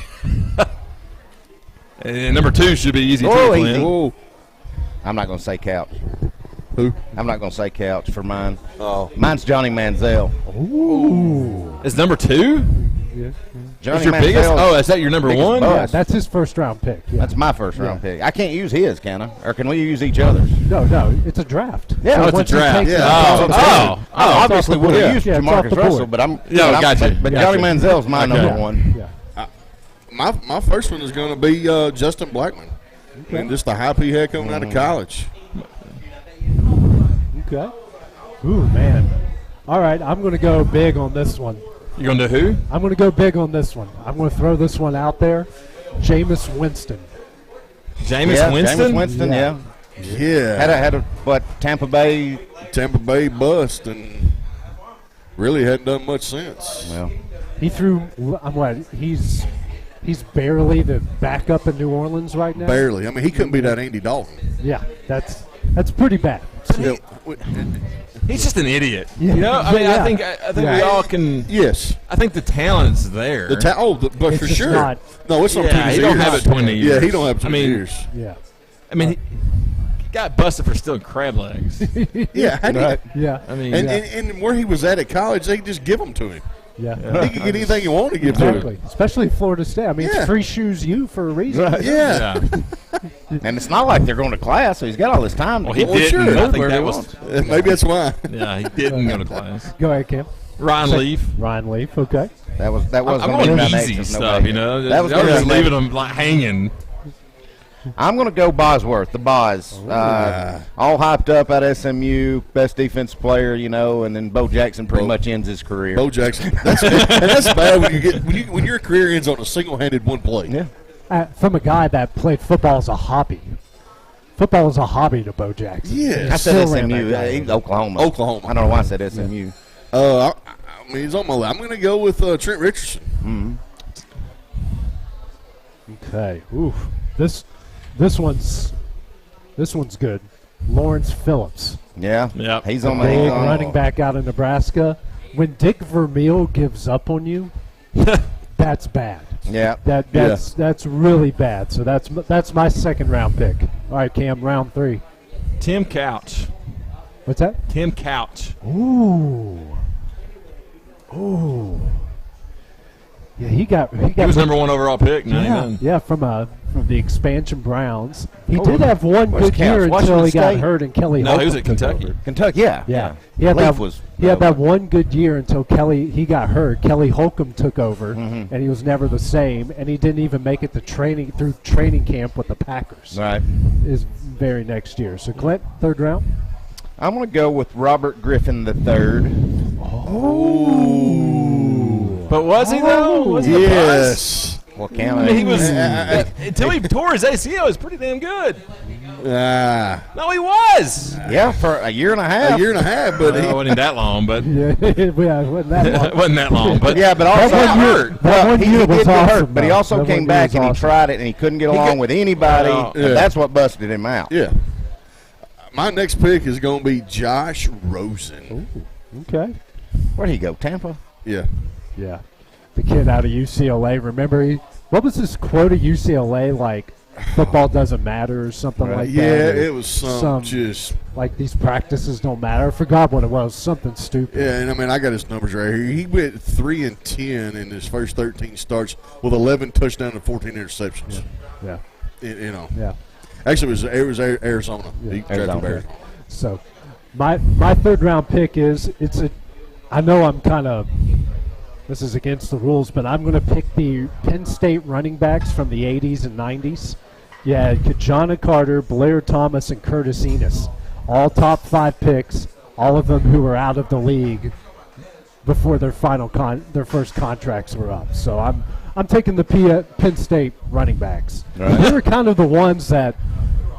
And number 2 should be easy too.
Easy. I'm not going to say couch.
Who?
I'm not going to say couch for mine.
Oh,
mine's Johnny Manziel.
Ooh.
Is number 2?
Yeah.
Johnny
Is your
Manziel,
biggest? Oh, is that your number 1?
Yeah, that's his first round pick. Yeah.
That's my first round pick. I can't use his, can I? Or can we use each other's?
No, it's a draft.
Yeah,
it's a draft.
I obviously would have used Jamarcus Russell, but Johnny Manziel's my number 1.
Yeah.
My first one is going to be Justin Blackman. Okay. And just the hype he had coming out of college.
Okay. Ooh, man. All right, I'm going to go big on this one.
You going to do who?
I'm going to go big on this one. I'm going to throw this one out there. Jameis Winston.
Jameis Winston?
Jameis Winston, yeah. Had a Tampa Bay
bust and really hadn't done much since.
Well,
he threw he's barely the backup in New Orleans right now.
Barely. I mean, he couldn't beat that Andy Dalton.
Yeah, that's pretty bad.
He's just an idiot.
Yeah.
I mean, I think we all can.
Yes.
I think the talent's there.
But
it's
for sure.
No,
it's not 20 years.
He don't have it 20 years.
Yeah, he don't have 20 years.
Yeah.
I mean, he got busted for stealing crab legs.
Yeah.
Yeah.
I mean,
and where he was at college, they just give them to him.
Yeah.
He could get anything he wanted to give to him.
Especially Florida State. I mean, it's free shoes for a reason.
Right. Yeah.
And it's not like they're going to class, so he's got all this time.
Well, he didn't.
Sure.
I think that was.
Maybe that's why.
Yeah, he didn't go to class.
Go ahead, Cam.
Ryan Leaf.
Ryan Leaf. Okay.
That was.
I'm going easy stuff,
That was
just leaving them like hanging.
I'm going to go Bosworth, the Boz. All hyped up at SMU, best defense player, and then Bo Jackson pretty much ends his career.
Bo Jackson. That's bad when your career ends on a single-handed one play.
Yeah.
From a guy that played football as a hobby. Football is a hobby to Bo Jackson.
Yes.
I said SMU. Oklahoma. I don't know why I said SMU.
I mean, he's on my list. I'm going to go with Trent Richardson.
Mm-hmm.
Okay. Oof. This one's good. Lawrence Phillips.
Yeah.
Yep.
He's on
Big
the
running back out of Nebraska. When Dick Vermeil gives up on you, that's bad.
Yeah.
That's really bad. So that's my second round pick. All right, Cam, round 3.
Tim Couch.
What's that?
Tim Couch.
Ooh. Yeah, he
was number 1 overall pick.
Yeah, from the expansion Browns. He did have one good year until he got hurt, and Kelly.
No, he was at Kentucky.
Kentucky, yeah.
He had that one good year until he got hurt. Kelly Holcomb took over, and he was never the same. And he didn't even make it to training camp with the Packers.
Right.
His very next year. So Clint, third round.
I'm going to go with Robert Griffin III.
But was he though? Was he a bust?
Well, can
I mean, he was until he tore his ACL. He was pretty damn good. No, he was.
Yeah, for a year and a half.
But it wasn't that long. But
it wasn't that long.
It wasn't that long. But
yeah, but also
that
hurt.
Well, he did get
hurt, but he also came back and he tried it, and he couldn't get along with anybody. And that's what busted him out.
Yeah. My next pick is going to be Josh Rosen.
Ooh, okay.
Where'd he go? Tampa?
Yeah.
Yeah. The kid out of UCLA. Remember, what was his quote at UCLA? Like, football doesn't matter or something like that.
Yeah, it was some just
like these practices don't matter. I forgot what it was. Something stupid.
Yeah, and I mean, I got his numbers right here. He went 3-10 in his first 13 starts with 11 touchdowns and 14 interceptions.
Yeah.
Yeah. Actually, it was Arizona.
Yeah.
He drafted Bears.
So, my third round pick is I know I'm kind of. This is against the rules, but I'm going to pick the Penn State running backs from the 80s and 90s. Yeah, Kajana Carter, Blair Thomas, and Curtis Enos. All top 5 picks, all of them who were out of the league before their first contracts were up. So I'm taking the Penn State running backs.
Right.
They were kind of the ones that,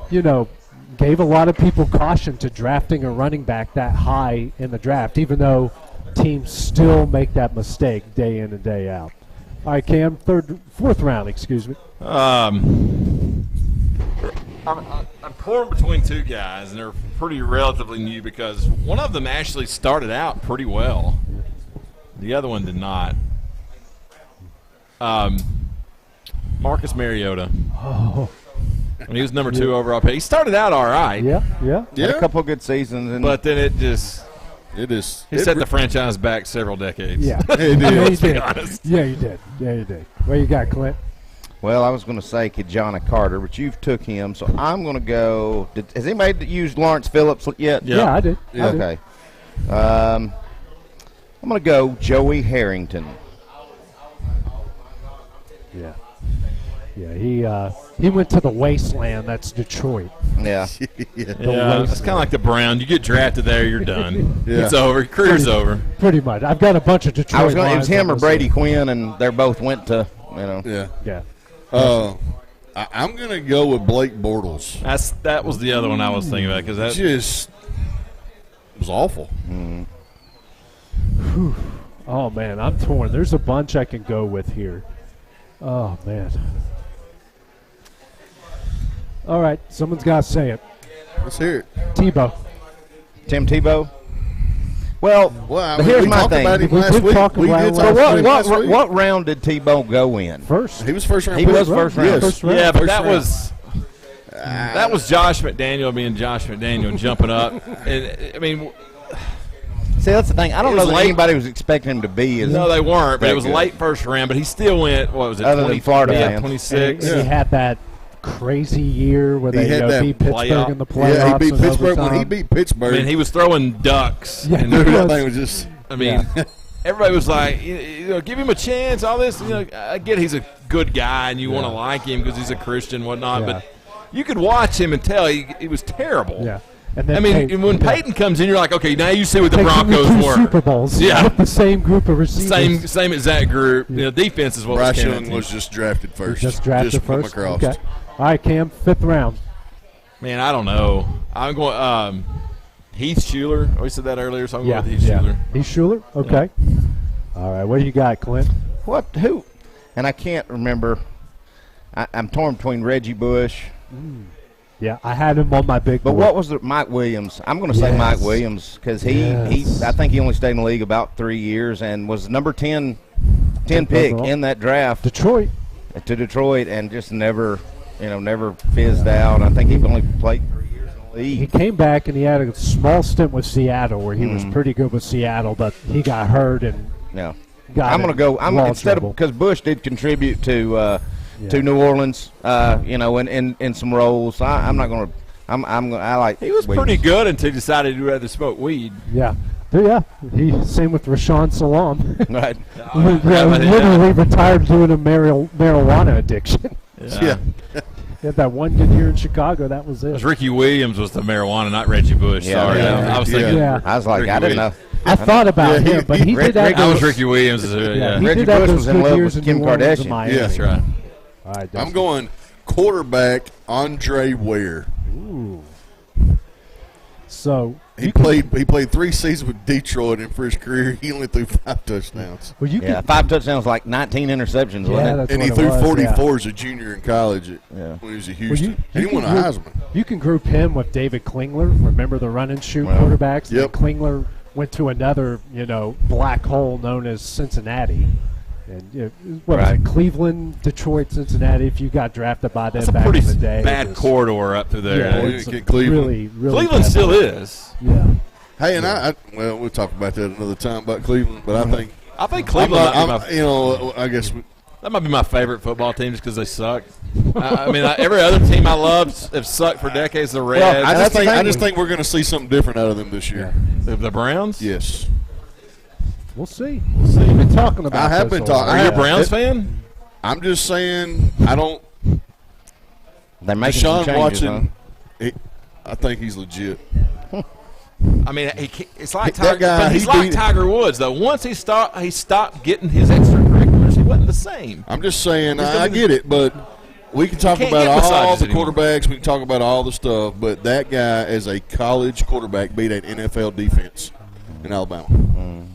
gave a lot of people caution to drafting a running back that high in the draft, even though teams still make that mistake day in and day out. All right, Cam, fourth round, excuse me.
I'm torn between 2 guys, and they're pretty relatively new because one of them actually started out pretty well. The other one did not. Marcus Mariota.
Oh.
And he was number 2 overall pick. He started out all right.
Yeah.
Had a couple of good seasons.
But then it just – He set the franchise back several decades.
Yeah.
He did.
Let's be honest.
Yeah, you did. What you got, Clint?
Well, I was going to say Kajana Carter, but you've took him, so I'm going to go. Has anybody used Lawrence Phillips yet?
Yeah, I did.
Yeah.
Okay. I'm going to go Joey Harrington.
Yeah. Yeah, he went to the wasteland. That's Detroit.
Yeah.
It's kind of like the Browns. You get drafted there, you're done.
Yeah.
It's over. Career's over.
Pretty much. I've got a bunch of Detroit.
It was him or Brady Quinn, and they both went to,
Yeah. I'm going to go with Blake Bortles.
That was the other one I was thinking about because that
just was awful.
Oh, man, I'm torn. There's a bunch I can go with here. Oh, man. All right, someone's got to say it.
Let's hear it.
Tebow.
Tim Tebow. Well, here's my thing. What round did Tebow go in?
First.
He was first round.
He was first round.
Yes.
First round.
Yeah, but that was Josh McDaniel being Josh McDaniel jumping up. And I mean,
see, that's the thing. I don't know that anybody was expecting him to be.
No, they weren't. But it was late first round. But he still went. What was it?
Other than Florida,
yeah, 26.
And he had that crazy year where they beat Pittsburgh in the playoffs.
Yeah, he beat Pittsburgh when he beat Pittsburgh.
I mean, he was throwing ducks.
Yeah,
and
that thing was just.
I mean, everybody was like, give him a chance. All this, I get he's a good guy and you want to like him because he's a Christian, and whatnot. But you could watch him and tell he was terrible.
Yeah. And then
I mean, when Peyton comes in, you're like, okay, now you see what the Broncos were.
Super Bowls.
Yeah.
With the same group of receivers.
Same exact group. Defense is what
Bryce
was
Young was just drafted first.
Just drafted first.
Across.
Okay. All right, Cam, fifth round.
Man, I don't know. I'm going Heath Schuler. We said that earlier, so I'm going with Heath Schuler.
Heath Schuler? Okay. All right, what do you got, Clint?
Who? And I can't remember. I'm torn between Reggie Bush.
Yeah, I had him on my big
But
board.
what was Mike Williams? I'm going to say Mike Williams because I think he only stayed in the league about 3 years and was number 10 pick in that draft.
Detroit.
To Detroit, and just never fizzed out. I think he only played 3 years in the league.
He came back and he had a small stint with Seattle where he was pretty good with Seattle, but he got hurt and
I'm going to go. Because Bush did contribute to New Orleans, in some roles. I'm not going to. I like.
He was pretty good until he decided he'd rather smoke weed.
Yeah. Yeah, same with Rashawn Salam.
Right.
Literally retired due to marijuana addiction.
Yeah.
He had that one good year in Chicago. That was it.
It was Ricky Williams was the marijuana, not Reggie Bush. Sorry. I was thinking.
Yeah. I was like,
Ricky
I didn't know.
I thought about him, but he did that.
I was Ricky Williams.
Reggie Bush was in love with Kim Kardashian.
Yeah, that's right.
All right,
I'm going quarterback Andre Ware.
Ooh. So
he played 3 seasons with Detroit, and for his career, he only threw 5 touchdowns.
Well, 5 touchdowns, like 19 interceptions, wasn't it?
And he threw 44 as a junior in college when he was at Houston.
Well,
he won a Heisman.
You can group him with David Klingler. Remember the run and shoot quarterbacks?
Yep.
Klingler went to another, black hole known as Cincinnati. And was it? Cleveland, Detroit, Cincinnati. If you got drafted by them back in the day,
bad corridor up through there.
Yeah, it's
Cleveland.
really
Cleveland still is.
Yeah.
Hey, and we'll talk about that another time about Cleveland. But
I think Cleveland.
I guess
that might be my favorite football team just because they suck. Every other team I love have sucked for decades. The Reds.
Well, I just think we're going to see something different out of them this year.
Yeah. The Browns.
Yes.
We'll see. We've been talking about.
I have been talking.
Are you a Browns fan?
I'm just saying I don't.
They're making some changes,
I think he's legit.
It's like Tiger. But he's like Tiger Woods, though. Once he stopped getting his extracurriculars, he wasn't the same.
I'm just saying I get it, but we can talk about all the quarterbacks. We can talk about all the stuff, but that guy, as a college quarterback, beat an NFL defense in Alabama.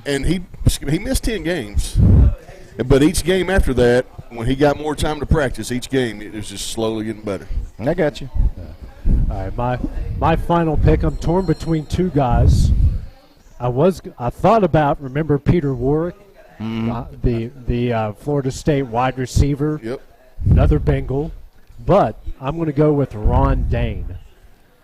And he missed 10 games. But each game after that, when he got more time to practice, each game, it was just slowly getting better.
I got you.
All right, my final pick, I'm torn between 2 guys. I thought about, remember Peter Warrick, the Florida State wide receiver, another Bengal, but I'm going to go with Ron Dane.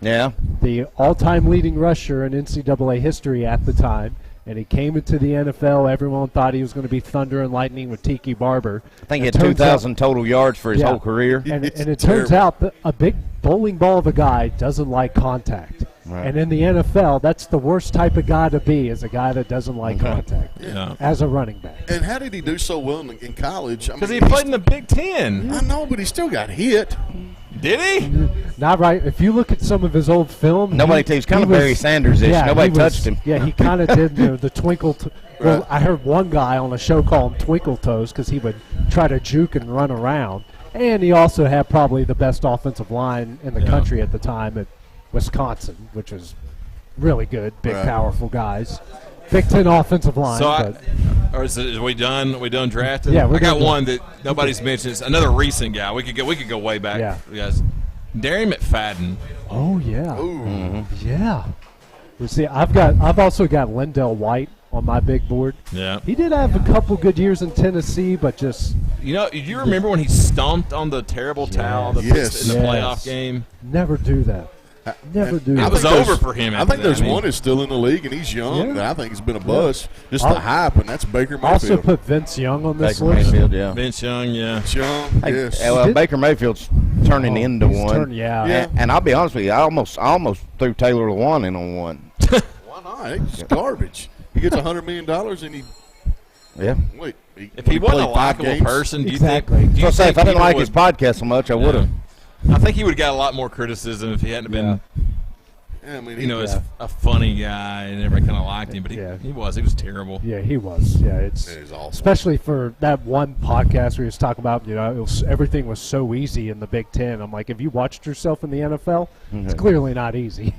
Yeah.
The all-time leading rusher in NCAA history at the time. And he came into the NFL. Everyone thought he was going to be thunder and lightning with Tiki Barber.
I think he had 2,000 total yards for his whole career.
And it turns out that a big bowling ball of a guy doesn't like contact. Right. And in the NFL, that's the worst type of guy to be, is a guy that doesn't like contact as a running back.
And how did he do so well in college?
Because he played in the Big Ten.
I know, but he still got hit.
Did he?
Not right. If you look at some of his old film,
he was kind of Barry Sanders-ish. Nobody touched him.
Yeah, he kind of did the twinkle. Well, I heard one guy on a show call him Twinkle Toes because he would try to juke and run around. And he also had probably the best offensive line in the country at the time at Wisconsin, which was really good, big, powerful guys. Big Ten offensive line.
So are we done? Are we done drafting?
Yeah,
I got one that nobody's mentioned. It's another recent guy. We could go way back.
Yeah.
Guys. Darren McFadden.
Oh yeah. Yeah. You see, I've also got Lindell White on my big board.
Yeah.
He did have a couple good years in Tennessee, but just
you remember when he stomped on the terrible towel in the playoff game?
Never do that. Never do that.
It was over for him.
I think there's one that's still in the league, and he's young. That I think he's been a bust. Just the hype, and that's Baker Mayfield.
Also put Vince Young on this list.
Vince Young,
Vince Young, yes.
Well, Baker Mayfield's turning into one.
Yeah.
And I'll be honest with you, I almost threw Taylor Lewan in on one.
Why not? It's garbage. He gets $100 million, and he.
Yeah.
Wait.
If he wasn't a likable person, do you think?
If I didn't like his podcast so much, I would have.
I think he would have got a lot more criticism if he hadn't been.
Yeah, I mean,
he's a funny guy, and everybody kind of liked him, but he was terrible.
Yeah, he was. Yeah, it's
awful.
Especially for that one podcast where he was talking about, everything was so easy in the Big Ten. I'm like, have you watched yourself in the NFL? It's clearly not easy.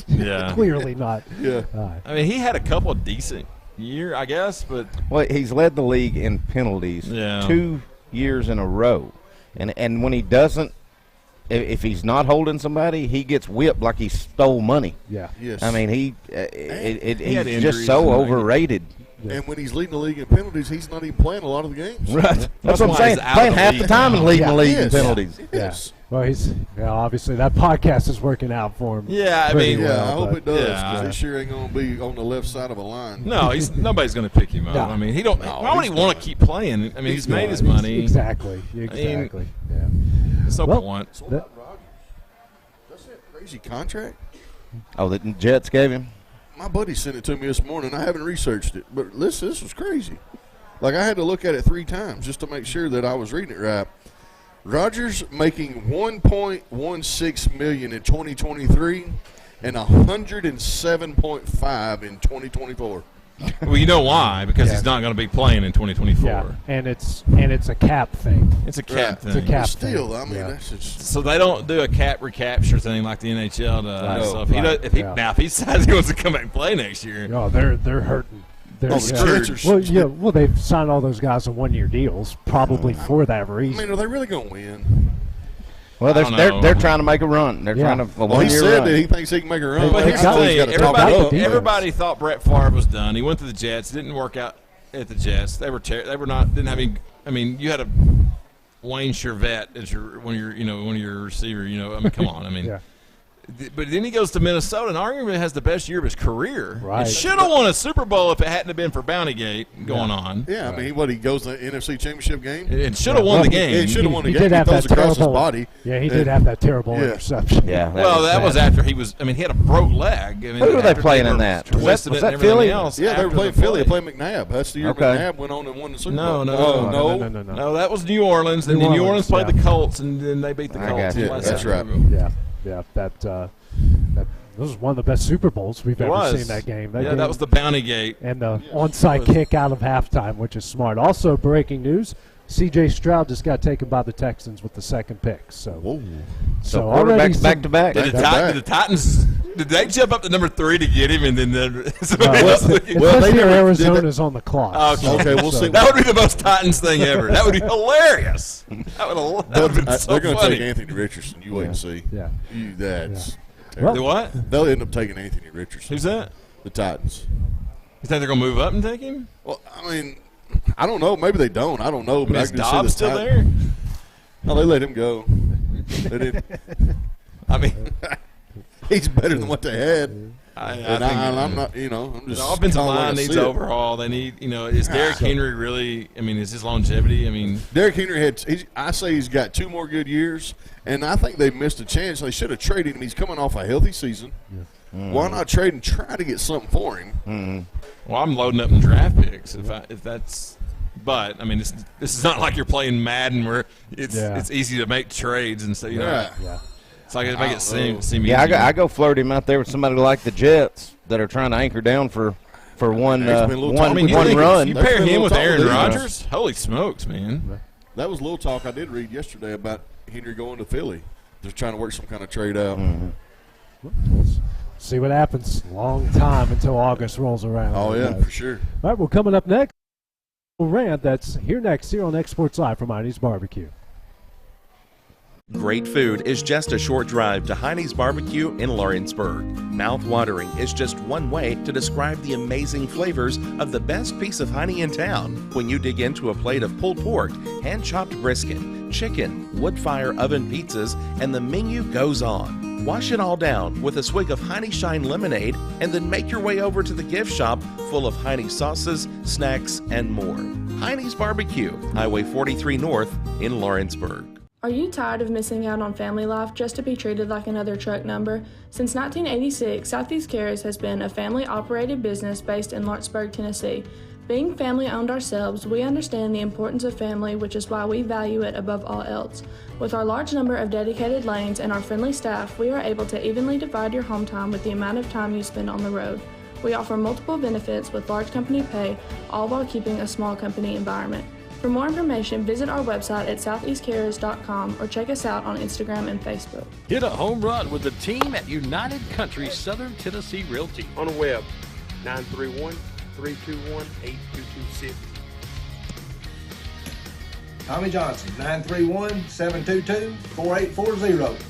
Yeah,
clearly not.
Yeah,
I mean, he had a couple of decent year, I guess. But
well, he's led the league in penalties 2 years in a row, and when he doesn't, if he's not holding somebody, he gets whipped like he stole money.
Yeah.
Yes.
I mean, he's just so overrated.
Yeah. And when he's leading the league in penalties, he's not even playing a lot of the games.
Right. That's what I'm saying. Playing half the time and leading the league in penalties.
Yes.
Well, obviously that podcast is working out for him.
Yeah, I mean,
I hope it does, because he sure ain't going to be on the left side of a line.
No, nobody's going to pick him up.
No.
I mean, why would he want to keep playing? I mean, he's made his money.
Exactly.
I mean,
yeah.
It's no point.
So that's that crazy contract.
Oh, the Jets gave him?
My buddy sent it to me this morning. I haven't researched it, but listen, this was crazy. Like, I had to look at it 3 times just to make sure that I was reading it right. Rodgers making $1.16 million in 2023 and $107.5 in 2024.
Well, you know why? Because he's not going to be playing in 2024.
Yeah, and it's a cap thing.
It's a cap thing.
It's a cap
Still,
thing.
I mean, that's just
So they don't do a cap recapture thing like the NHL does.
Right.
So if he decides he wants to come back and play next year,
they're hurting. They're
screwed.
Well, they've signed all those guys on 1-year deals, probably for that reason.
I mean, are they really going to win?
Well, they're trying to make a run. They're trying to
he said that he thinks he can make a run.
But here's the thing: everybody thought Brett Favre was done. He went to the Jets. Didn't work out at the Jets. They were didn't have any. I mean, you had a Wayne Chevette as one of your receiver. I mean, come on. I mean. But then he goes to Minnesota and arguably has the best year of his career.
Right.
He should have won a Super Bowl if it hadn't have been for Bountygate going on.
Yeah, I mean, he goes to the NFC Championship game?
And should have won the game.
He should have won the
He
game.
did have
throws
that
across
terrible.
his body.
Yeah, he did have that terrible interception.
Yeah.
That was after he was. I mean, he had a broke leg. I mean,
Who were they playing in that? Was that Philly?
Else
Yeah, they were playing Philly. They played McNabb. That's the year
Okay.
McNabb went on and won the Super Bowl.
No, that was New Orleans. And then New Orleans played the Colts, and then they beat the Colts.
That's right.
Yeah. That was one of the best Super Bowls we've ever seen. That game.
That was the Bountygate.
And the onside kick out of halftime, which is smart. Also, breaking news: C.J. Stroud just got taken by the Texans with the second pick. So
quarterbacks back to back.
Did the Titans? Did they jump up to number 3 to get him, and then
Arizona's on the clock.
Okay,
we'll see.
That would be the most Titans thing ever. That would be hilarious. That would have been so
They're going to
funny.
take Anthony Richardson. You wait and see.
Yeah.
That's.
The what?
They'll end up taking Anthony Richardson.
Who's that?
The Titans.
You think they're going to move up and take him?
Well, I mean, I don't know. Maybe they don't. I don't know. But
Is
I can just
Dobbs
see the
still there?
No, they let him go. They didn't.
I mean,
he's better than what they had.
I'm
not. I'm just.
The offensive
calling
line
what I
needs
see it.
overhaul. They need. Is Derrick Henry really? I mean, is his longevity? I mean,
Derrick Henry had. I say he's got 2 more good years, and I think they missed a chance. They should have traded him. He's coming off a healthy season. Why not trade and try to get something for him?
Well, I'm loading up in draft picks if that's. But I mean, this is not like you're playing Madden where it's easy to make trades and so It's like it make it seem easy.
I go flirt him out there with somebody like the Jets that are trying to anchor down for one run.
You pair him with Aaron Rodgers? Holy smokes, man!
That was a little talk I did read yesterday about Henry going to Philly. They're trying to work some kind of trade out.
See what happens. Long time until August rolls around.
Oh yeah, for sure.
All right, well, coming up next, rant that's here next here on xSports Live from Hinie's BBQ.
Great food is just a short drive to Heine's BBQ in Lawrenceburg. Mouth-watering is just one way to describe the amazing flavors of the best piece of Hinie in town when you dig into a plate of pulled pork, hand-chopped brisket, chicken, wood-fire oven pizzas, and the menu goes on. Wash it all down with a swig of Hinie Shine lemonade and then make your way over to the gift shop full of Hinie sauces, snacks, and more. Heine's BBQ, Highway 43 North in Lawrenceburg.
Are you tired of missing out on family life just to be treated like another truck number? Since 1986, Southeast Cares has been a family-operated business based in Lawrenceburg, Tennessee. Being family-owned ourselves, we understand the importance of family, which is why we value it above all else. With our large number of dedicated lanes and our friendly staff, we are able to evenly divide your home time with the amount of time you spend on the road. We offer multiple benefits with large company pay, all while keeping a small company environment. For more information, visit our website at southeastcarriers.com or check us out on Instagram and Facebook.
Hit a home run with the team at United Country Southern Tennessee Realty.
On the web,
321-8226.
Tommy Johnson, 931-722-4840.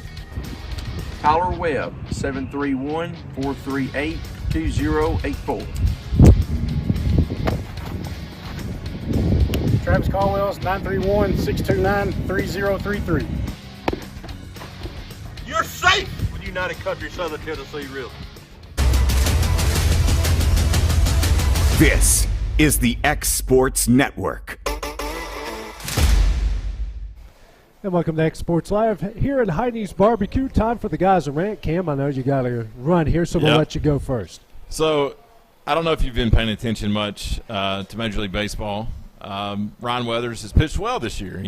Tyler Webb, 731-438-2084.
Travis Caldwell's 931-629-3033.
You're safe with United Country Southern Tennessee Realty.
This is the xSports Network.
And welcome to xSports Live here at Hinie's BBQ. Time for the guys to rant. Cam, I know you got to run here, so we'll let you go first.
So, I don't know if you've been paying attention much to Major League Baseball. Ryan Weathers has pitched well this year.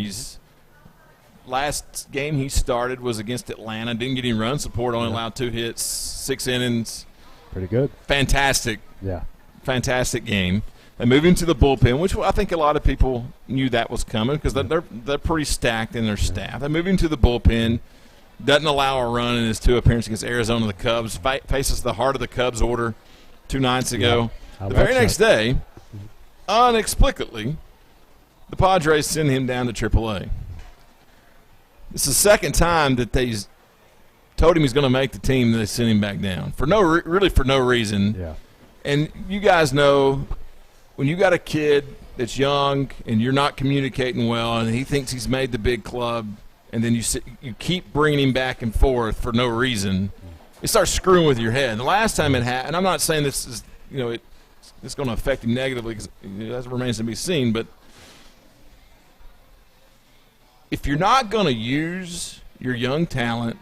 Last game he started was against Atlanta. Didn't get any run support. Only allowed 2 hits, 6 innings.
Pretty good.
Fantastic.
Yeah.
Fantastic game. They move into the bullpen, which I think a lot of people knew that was coming because they're pretty stacked in their staff. They move into the bullpen, doesn't allow a run in his 2 appearances against Arizona. The Cubs faces the heart of the Cubs order 2 nights ago.
Yeah,
the very next day, inexplicably, the Padres send him down to AAA. It's the second time that they told him he's going to make the team, and they sent him back down for no reason.
Yeah.
And you guys know, when you got a kid that's young and you're not communicating well and he thinks he's made the big club and then you keep bringing him back and forth for no reason, it starts screwing with your head. And the last time it happened, and I'm not saying this is, it's going to affect him negatively because that remains to be seen, but if you're not going to use your young talent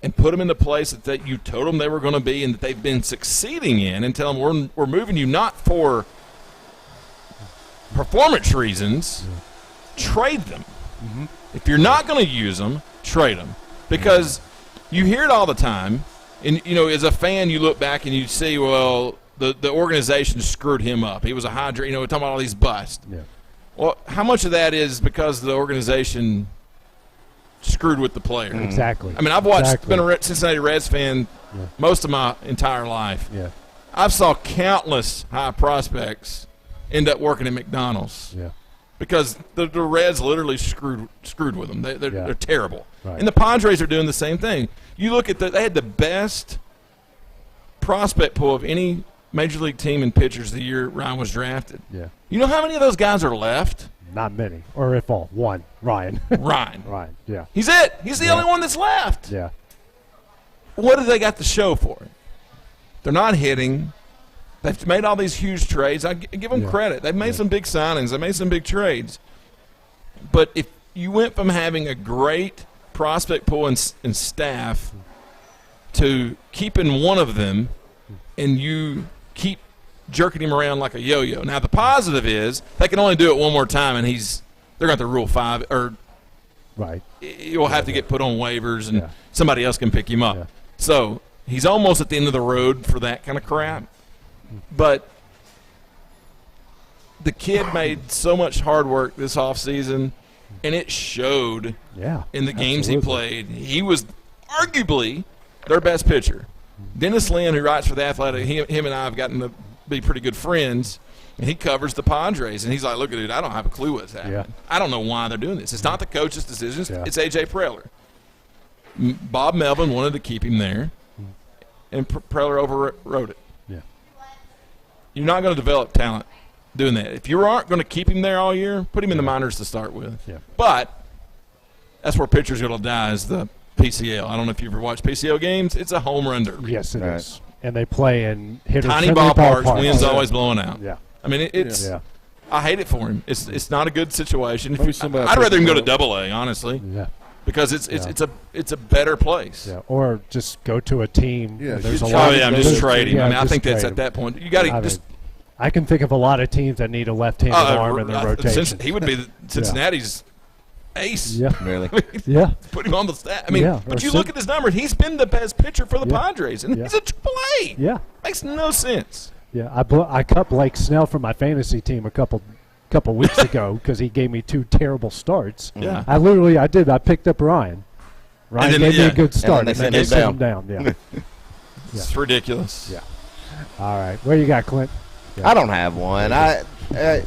and put them in the place that you told them they were going to be and that they've been succeeding in, and tell them we're moving you not for performance reasons, trade them.
Mm-hmm.
If you're not going to use them, trade them. Because you hear it all the time, and, as a fan, you look back and you see, well, the organization screwed him up. He was a we're talking about all these busts.
Yeah.
Well, how much of that is because the organization screwed with the player?
Exactly.
I mean, I've been a Cincinnati Reds fan most of my entire life.
Yeah.
I've saw countless high prospects end up working at McDonald's.
Yeah.
Because the Reds literally screwed with them. They're terrible.
Right.
And the Padres are doing the same thing. You look at they had the best prospect pool of any major league team in pitchers the year Ryan was drafted.
Yeah.
You know how many of those guys are left?
Not many. Or if all. One. Ryan.
Ryan,
yeah.
He's it. He's the only one that's left.
Yeah.
What have they got to show for it? They're not hitting. They've made all these huge trades. I give them credit. They've made some big signings. They made some big trades. But if you went from having a great prospect pool and staff to keeping one of them and you keep jerking him around like a yo-yo. Now, the positive is they can only do it one more time, and they're going to Rule 5, or you'll have to get put on waivers, and somebody else can pick him up.
Yeah.
So he's almost at the end of the road for that kind of crap. But the kid made so much hard work this offseason, and it showed in the games he played. He was arguably their best pitcher. Dennis Lynn, who writes for The Athletic, him and I have gotten to be pretty good friends, and he covers the Padres. And he's like, look, dude, I don't have a clue what's happening.
Yeah.
I don't know why they're doing this. It's not the coach's decisions. It's A.J. Preller. Bob Melvin wanted to keep him there, and Preller overrode it.
Yeah.
You're not going to develop talent doing that. If you aren't going to keep him there all year, put him in the minors to start with.
Yeah.
But that's where pitchers are going to die, is the PCL. I don't know if you've ever watched PCL games. It's a home run derby.
Yes, it is. And they play in
tiny ballparks. Wind's always blowing out.
Yeah.
I mean, it's.
Yeah.
I hate it for him. It's not a good situation. I'd rather him go to Double-A, honestly.
Yeah.
Because it's a better place.
Yeah. Or just go to a team.
Yeah.
There's a lot.
I'm just trading. I mean, I think that's at that point. You got to just.
I can think of a lot of teams that need a left-handed arm in their rotation.
He would be Cincinnati's ace.
Yeah.
Really?
Yeah.
Put him on the stat. I mean, but you look at his numbers. He's been the best pitcher for the Padres, and he's a AAA.
Yeah.
Makes no sense.
Yeah. I cut Blake Snell from my fantasy team a couple weeks ago because he gave me 2 terrible starts.
Yeah.
I did. I picked up Ryan. Ryan gave me a good start,
and
they sent him down. Yeah.
It's ridiculous.
Yeah. All right. Where you got, Clint?
I don't have one. The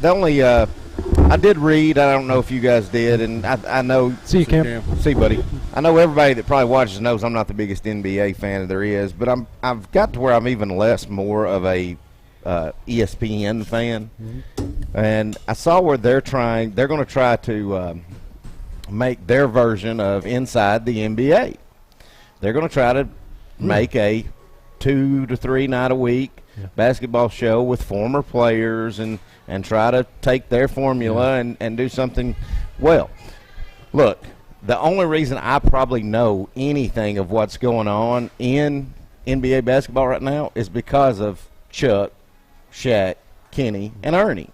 only I did read. I don't know if you guys did, and I know.
See you, Cam.
See, buddy. I know everybody that probably watches knows I'm not the biggest NBA fan there is, but I've got to where I'm even more of a ESPN fan, and I saw where they're going to try to make their version of Inside the NBA. They're going to try to make a 2 to 3 night a week basketball show with former players and try to take their formula and do something well. Look, the only reason I probably know anything of what's going on in NBA basketball right now is because of Chuck, Shaq, Kenny, and Ernie.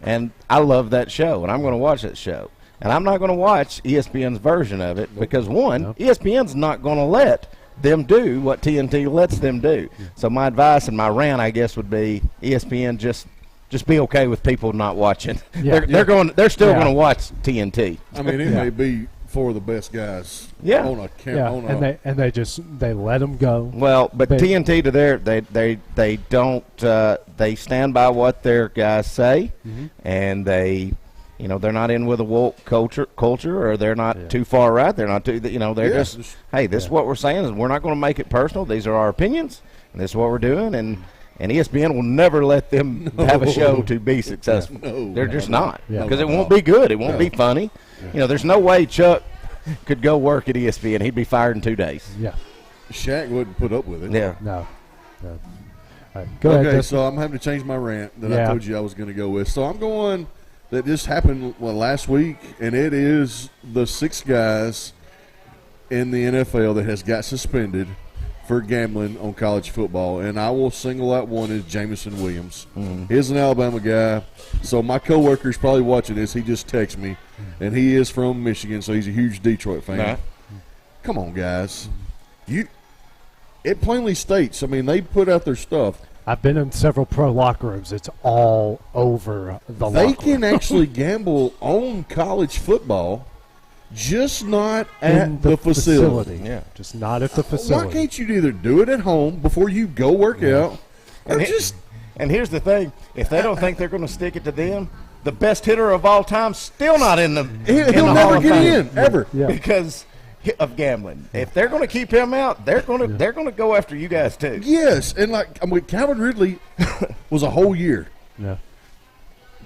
And I love that show, and I'm going to watch that show. And I'm not going to watch ESPN's version of it because, one, ESPN's not going to let them do what TNT lets them do. So my advice and my rant, I guess, would be ESPN just be okay with people not watching. They're still going to watch TNT.
I mean, it may be for the best guys. On a
they let them go.
Well, but TNT to they don't they stand by what their guys say, and they're not in with a woke culture, or they're not too far right. They're not too, they're just, hey, this is what we're saying, is we're not going to make it personal. These are our opinions, and this is what we're doing, and ESPN will never let them have a show to be successful. They're just not, because it won't be good. It won't be funny. There's no way Chuck could go work at ESPN. He'd be fired in 2 days.
Yeah.
Shaq wouldn't put up with it.
Yeah.
No. All right, go ahead.
Okay, so I'm having to change my rant that I told you I was going to go with. So I'm going – that just happened last week, and it is the 6 guys in the NFL that has got suspended for gambling on college football, and I will single out one as Jamison Williams. He's an Alabama guy, so my coworker is probably watching this. He just texted me, and he is from Michigan, so he's a huge Detroit fan. Come on, guys. It plainly states, I mean, they put out their stuff.
I've been in several pro locker rooms. It's all over the locker room.
They can actually gamble on college football, just not at the facility.
Yeah, just not at the facility.
Why can't you either do it at home before you go work out, or
and here's the thing: if they don't think they're going to stick it to them, the best hitter of all time still not in the.
He'll never get in ever
because of gambling. If they're going to keep him out, they're going to go after you guys too.
Yes, and Calvin Ridley was a whole year.
Yeah.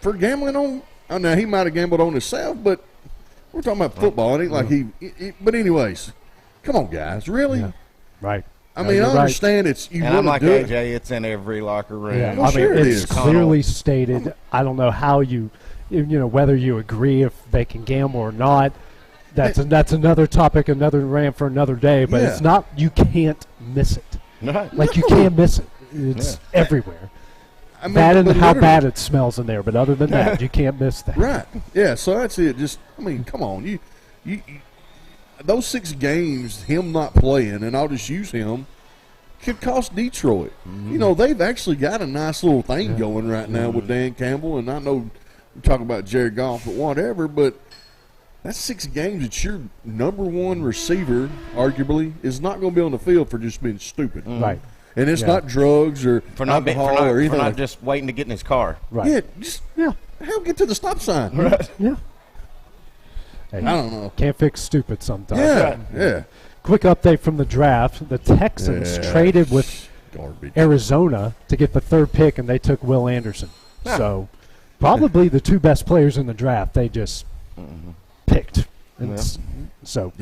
For gambling on, I know he might have gambled on himself, but we're talking about football. It ain't like he. But anyways, come on, guys, really?
Yeah. Right.
I mean, I understand it's you.
And I'm like
AJ.
It's in every locker room.
Yeah.
Well, sure
it's clearly stated. I don't know how whether you agree if they can gamble or not. That's another topic, another rant for another day. But it's not. You can't miss it. You can't miss it. It's everywhere. I mean, that and how bad it smells in there. But other than that, you can't miss that.
Right. Yeah. So that's it. Just come on. You those 6 games, him not playing, and I'll just use him, could cost Detroit. They've actually got a nice little thing going right now with Dan Campbell, and I know we're talking about Jared Goff, but whatever. But that's 6 games that your number 1 receiver, arguably, is not going to be on the field for just being stupid.
Right.
And it's not drugs or alcohol or anything.
For not just waiting to get in his car.
Right.
Yeah, hell, get to the stop sign.
Right.
Yeah. Hey,
I don't know.
Can't fix stupid sometimes.
Yeah.
Quick update from the draft. The Texans traded with Arizona to get the 3rd pick, and they took Will Anderson. So probably the 2 best players in the draft they just picked. So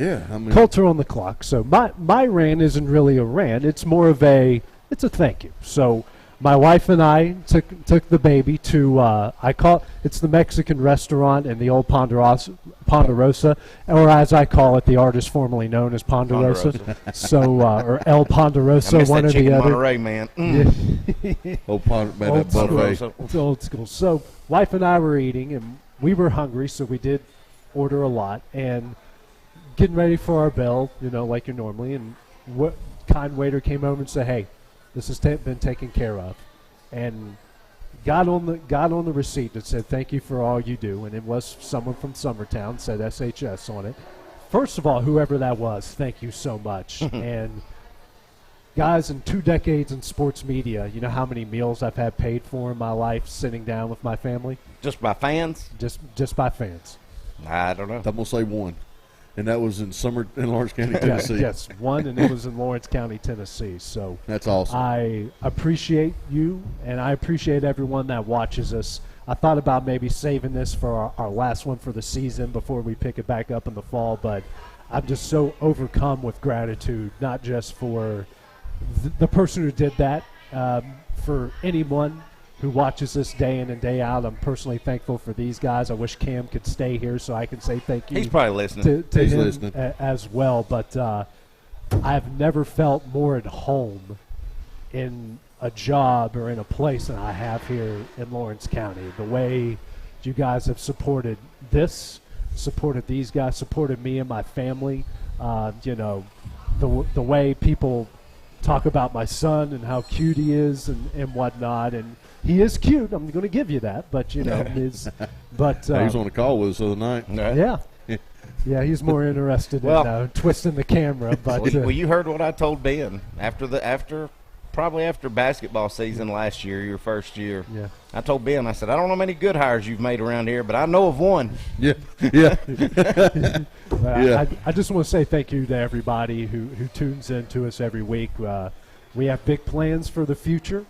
culture on the clock. So my rant isn't really a rant. It's more of it's a thank you. So my wife and I took the baby to it's the Mexican restaurant in the old Ponderosa, or as I call it, the artist formerly known as Ponderosa. So or El Ponderosa, one or the other.
Monterey, man.
It's old school. So wife and I were eating, and we were hungry, so we did order a lot, and getting ready for our bell, like you're normally, and what kind waiter came over and said, "Hey, this has been taken care of," and got on the receipt that said, "Thank you for all you do," and it was someone from Summertown, said SHS on it. First of all, whoever that was, thank you so much. And Guys, in 2 decades in sports media, you know how many meals I've had paid for in my life sitting down with my family?
Just by fans?
Just by fans.
I don't know.
I'm going to say one. And that was in Lawrence County, Tennessee.
Yes, one, and it was in Lawrence County, Tennessee. So
that's awesome.
I appreciate you, and I appreciate everyone that watches us. I thought about maybe saving this for our last one for the season before we pick it back up in the fall, but I'm just so overcome with gratitude, not just for the person who did that, for anyone who watches this day in and day out. I'm personally thankful for these guys. I wish Cam could stay here so I can say thank you.
He's probably listening.
To
He's
him
listening.
as well. But I've never felt more at home in a job or in a place than I have here in Lawrence County. The way you guys have supported this, supported these guys, supported me and my family. The way people talk about my son and how cute he is and whatnot, and he is cute. I'm going to give you that, but
he was on a call with us the other night.
Yeah, he's more interested in twisting the camera. But
well, you heard what I told Ben after basketball season last year, your first year.
Yeah,
I told Ben, I said, I don't know many good hires you've made around here, but I know of one.
Yeah.
I just want to say thank you to everybody who tunes in to us every week. We have big plans for the future,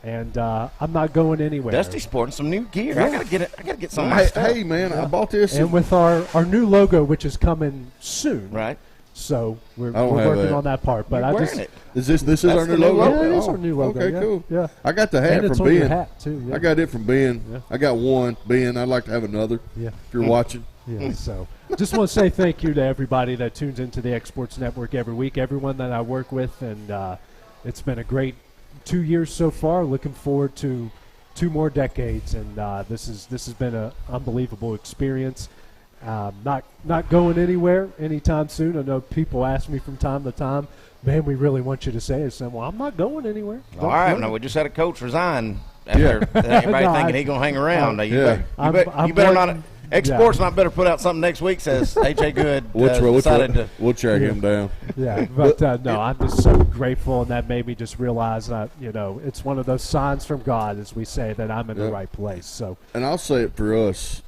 and I'm not going anywhere.
Dusty's sporting some new gear.
Yeah.
I gotta get some of my stuff.
Hey, man, I bought this.
And with our new logo, which is coming soon.
Right.
So we're working on that part. But
You're wearing it.
This is our new logo?
Yeah, it is our new logo.
Okay, cool.
Yeah.
I got the hat
and it's
from
on
Ben.
Your hat too, yeah.
I got it from Ben.
Yeah.
I got one. Ben, I'd like to have another.
Yeah.
If you're watching.
Yeah. So just want to say thank you to everybody that tunes into the xSports Network every week, everyone that I work with, and it's been a great 2 years so far. Looking forward to 2 more decades, and this has been an unbelievable experience. Not going anywhere anytime soon. I know people ask me from time to time, man, we really want you to say it. So, well, I'm not going anywhere.
All right, now we just had a coach resign after everybody thinking he's going to hang around. You better not. xSports not better put out something next week says AJ Good decided to.
We'll track him down.
Yeah, but no, I'm just so grateful, and that made me just realize that it's one of those signs from God, as we say, that I'm in the right place. So,
and I'll say it for us.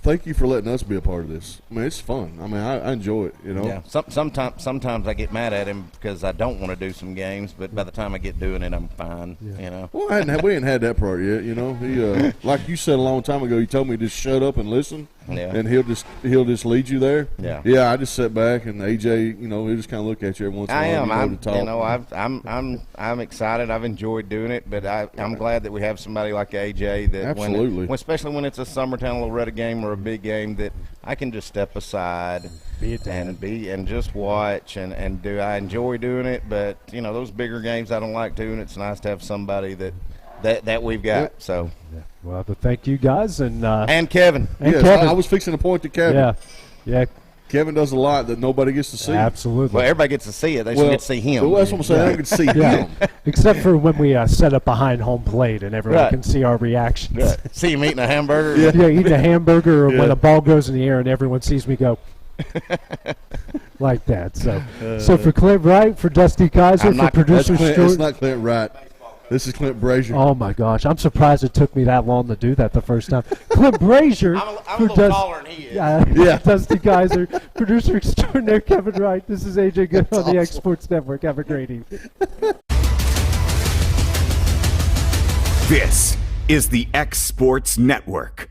Thank you for letting us be a part of this. I mean, it's fun. I mean, I enjoy it,
Yeah. Sometimes I get mad at him because I don't want to do some games, but by the time I get doing it, I'm fine,
Well, we ain't had that part yet, He, like you said a long time ago, you told me to just shut up and listen, and he'll just lead you there.
Yeah.
Yeah, I just sit back, and AJ, he'll just kind of look at you every once in a while.
I'm excited. I've enjoyed doing it, but I'm glad that we have somebody like AJ that
absolutely,
especially when it's a Summertown Loretta game or a big game, that I can just step aside and just watch and do. I enjoy doing it, but those bigger games I don't like doing. It's nice to have somebody that we've got.
Yep.
So,
well, but thank you guys and
Kevin.
Kevin.
I was fixing to point to Kevin.
Yeah.
Kevin does a lot that nobody gets to see.
Absolutely.
Well, everybody gets to see it. They should get to see him.
Well, that's what I'm saying. I can see him.
Except for when we set up behind home plate and everyone can see our reactions.
Right. See him eating a hamburger.
Yeah, eating a hamburger, or when a ball goes in the air and everyone sees me go like that. So for Clint Wright, for Dusty Kaiser, for producer Stuart.
It's not Clint Wright. This is Clint Brazier.
Oh, my gosh. I'm surprised it took me that long to do that the first time. Clint Brazier.
I'm a little taller than he is.
Yeah. Dusty Kaiser, producer extraordinaire Kevin Wright. This is AJ Good on the xSports Network. Have a great evening.
This is the xSports Network.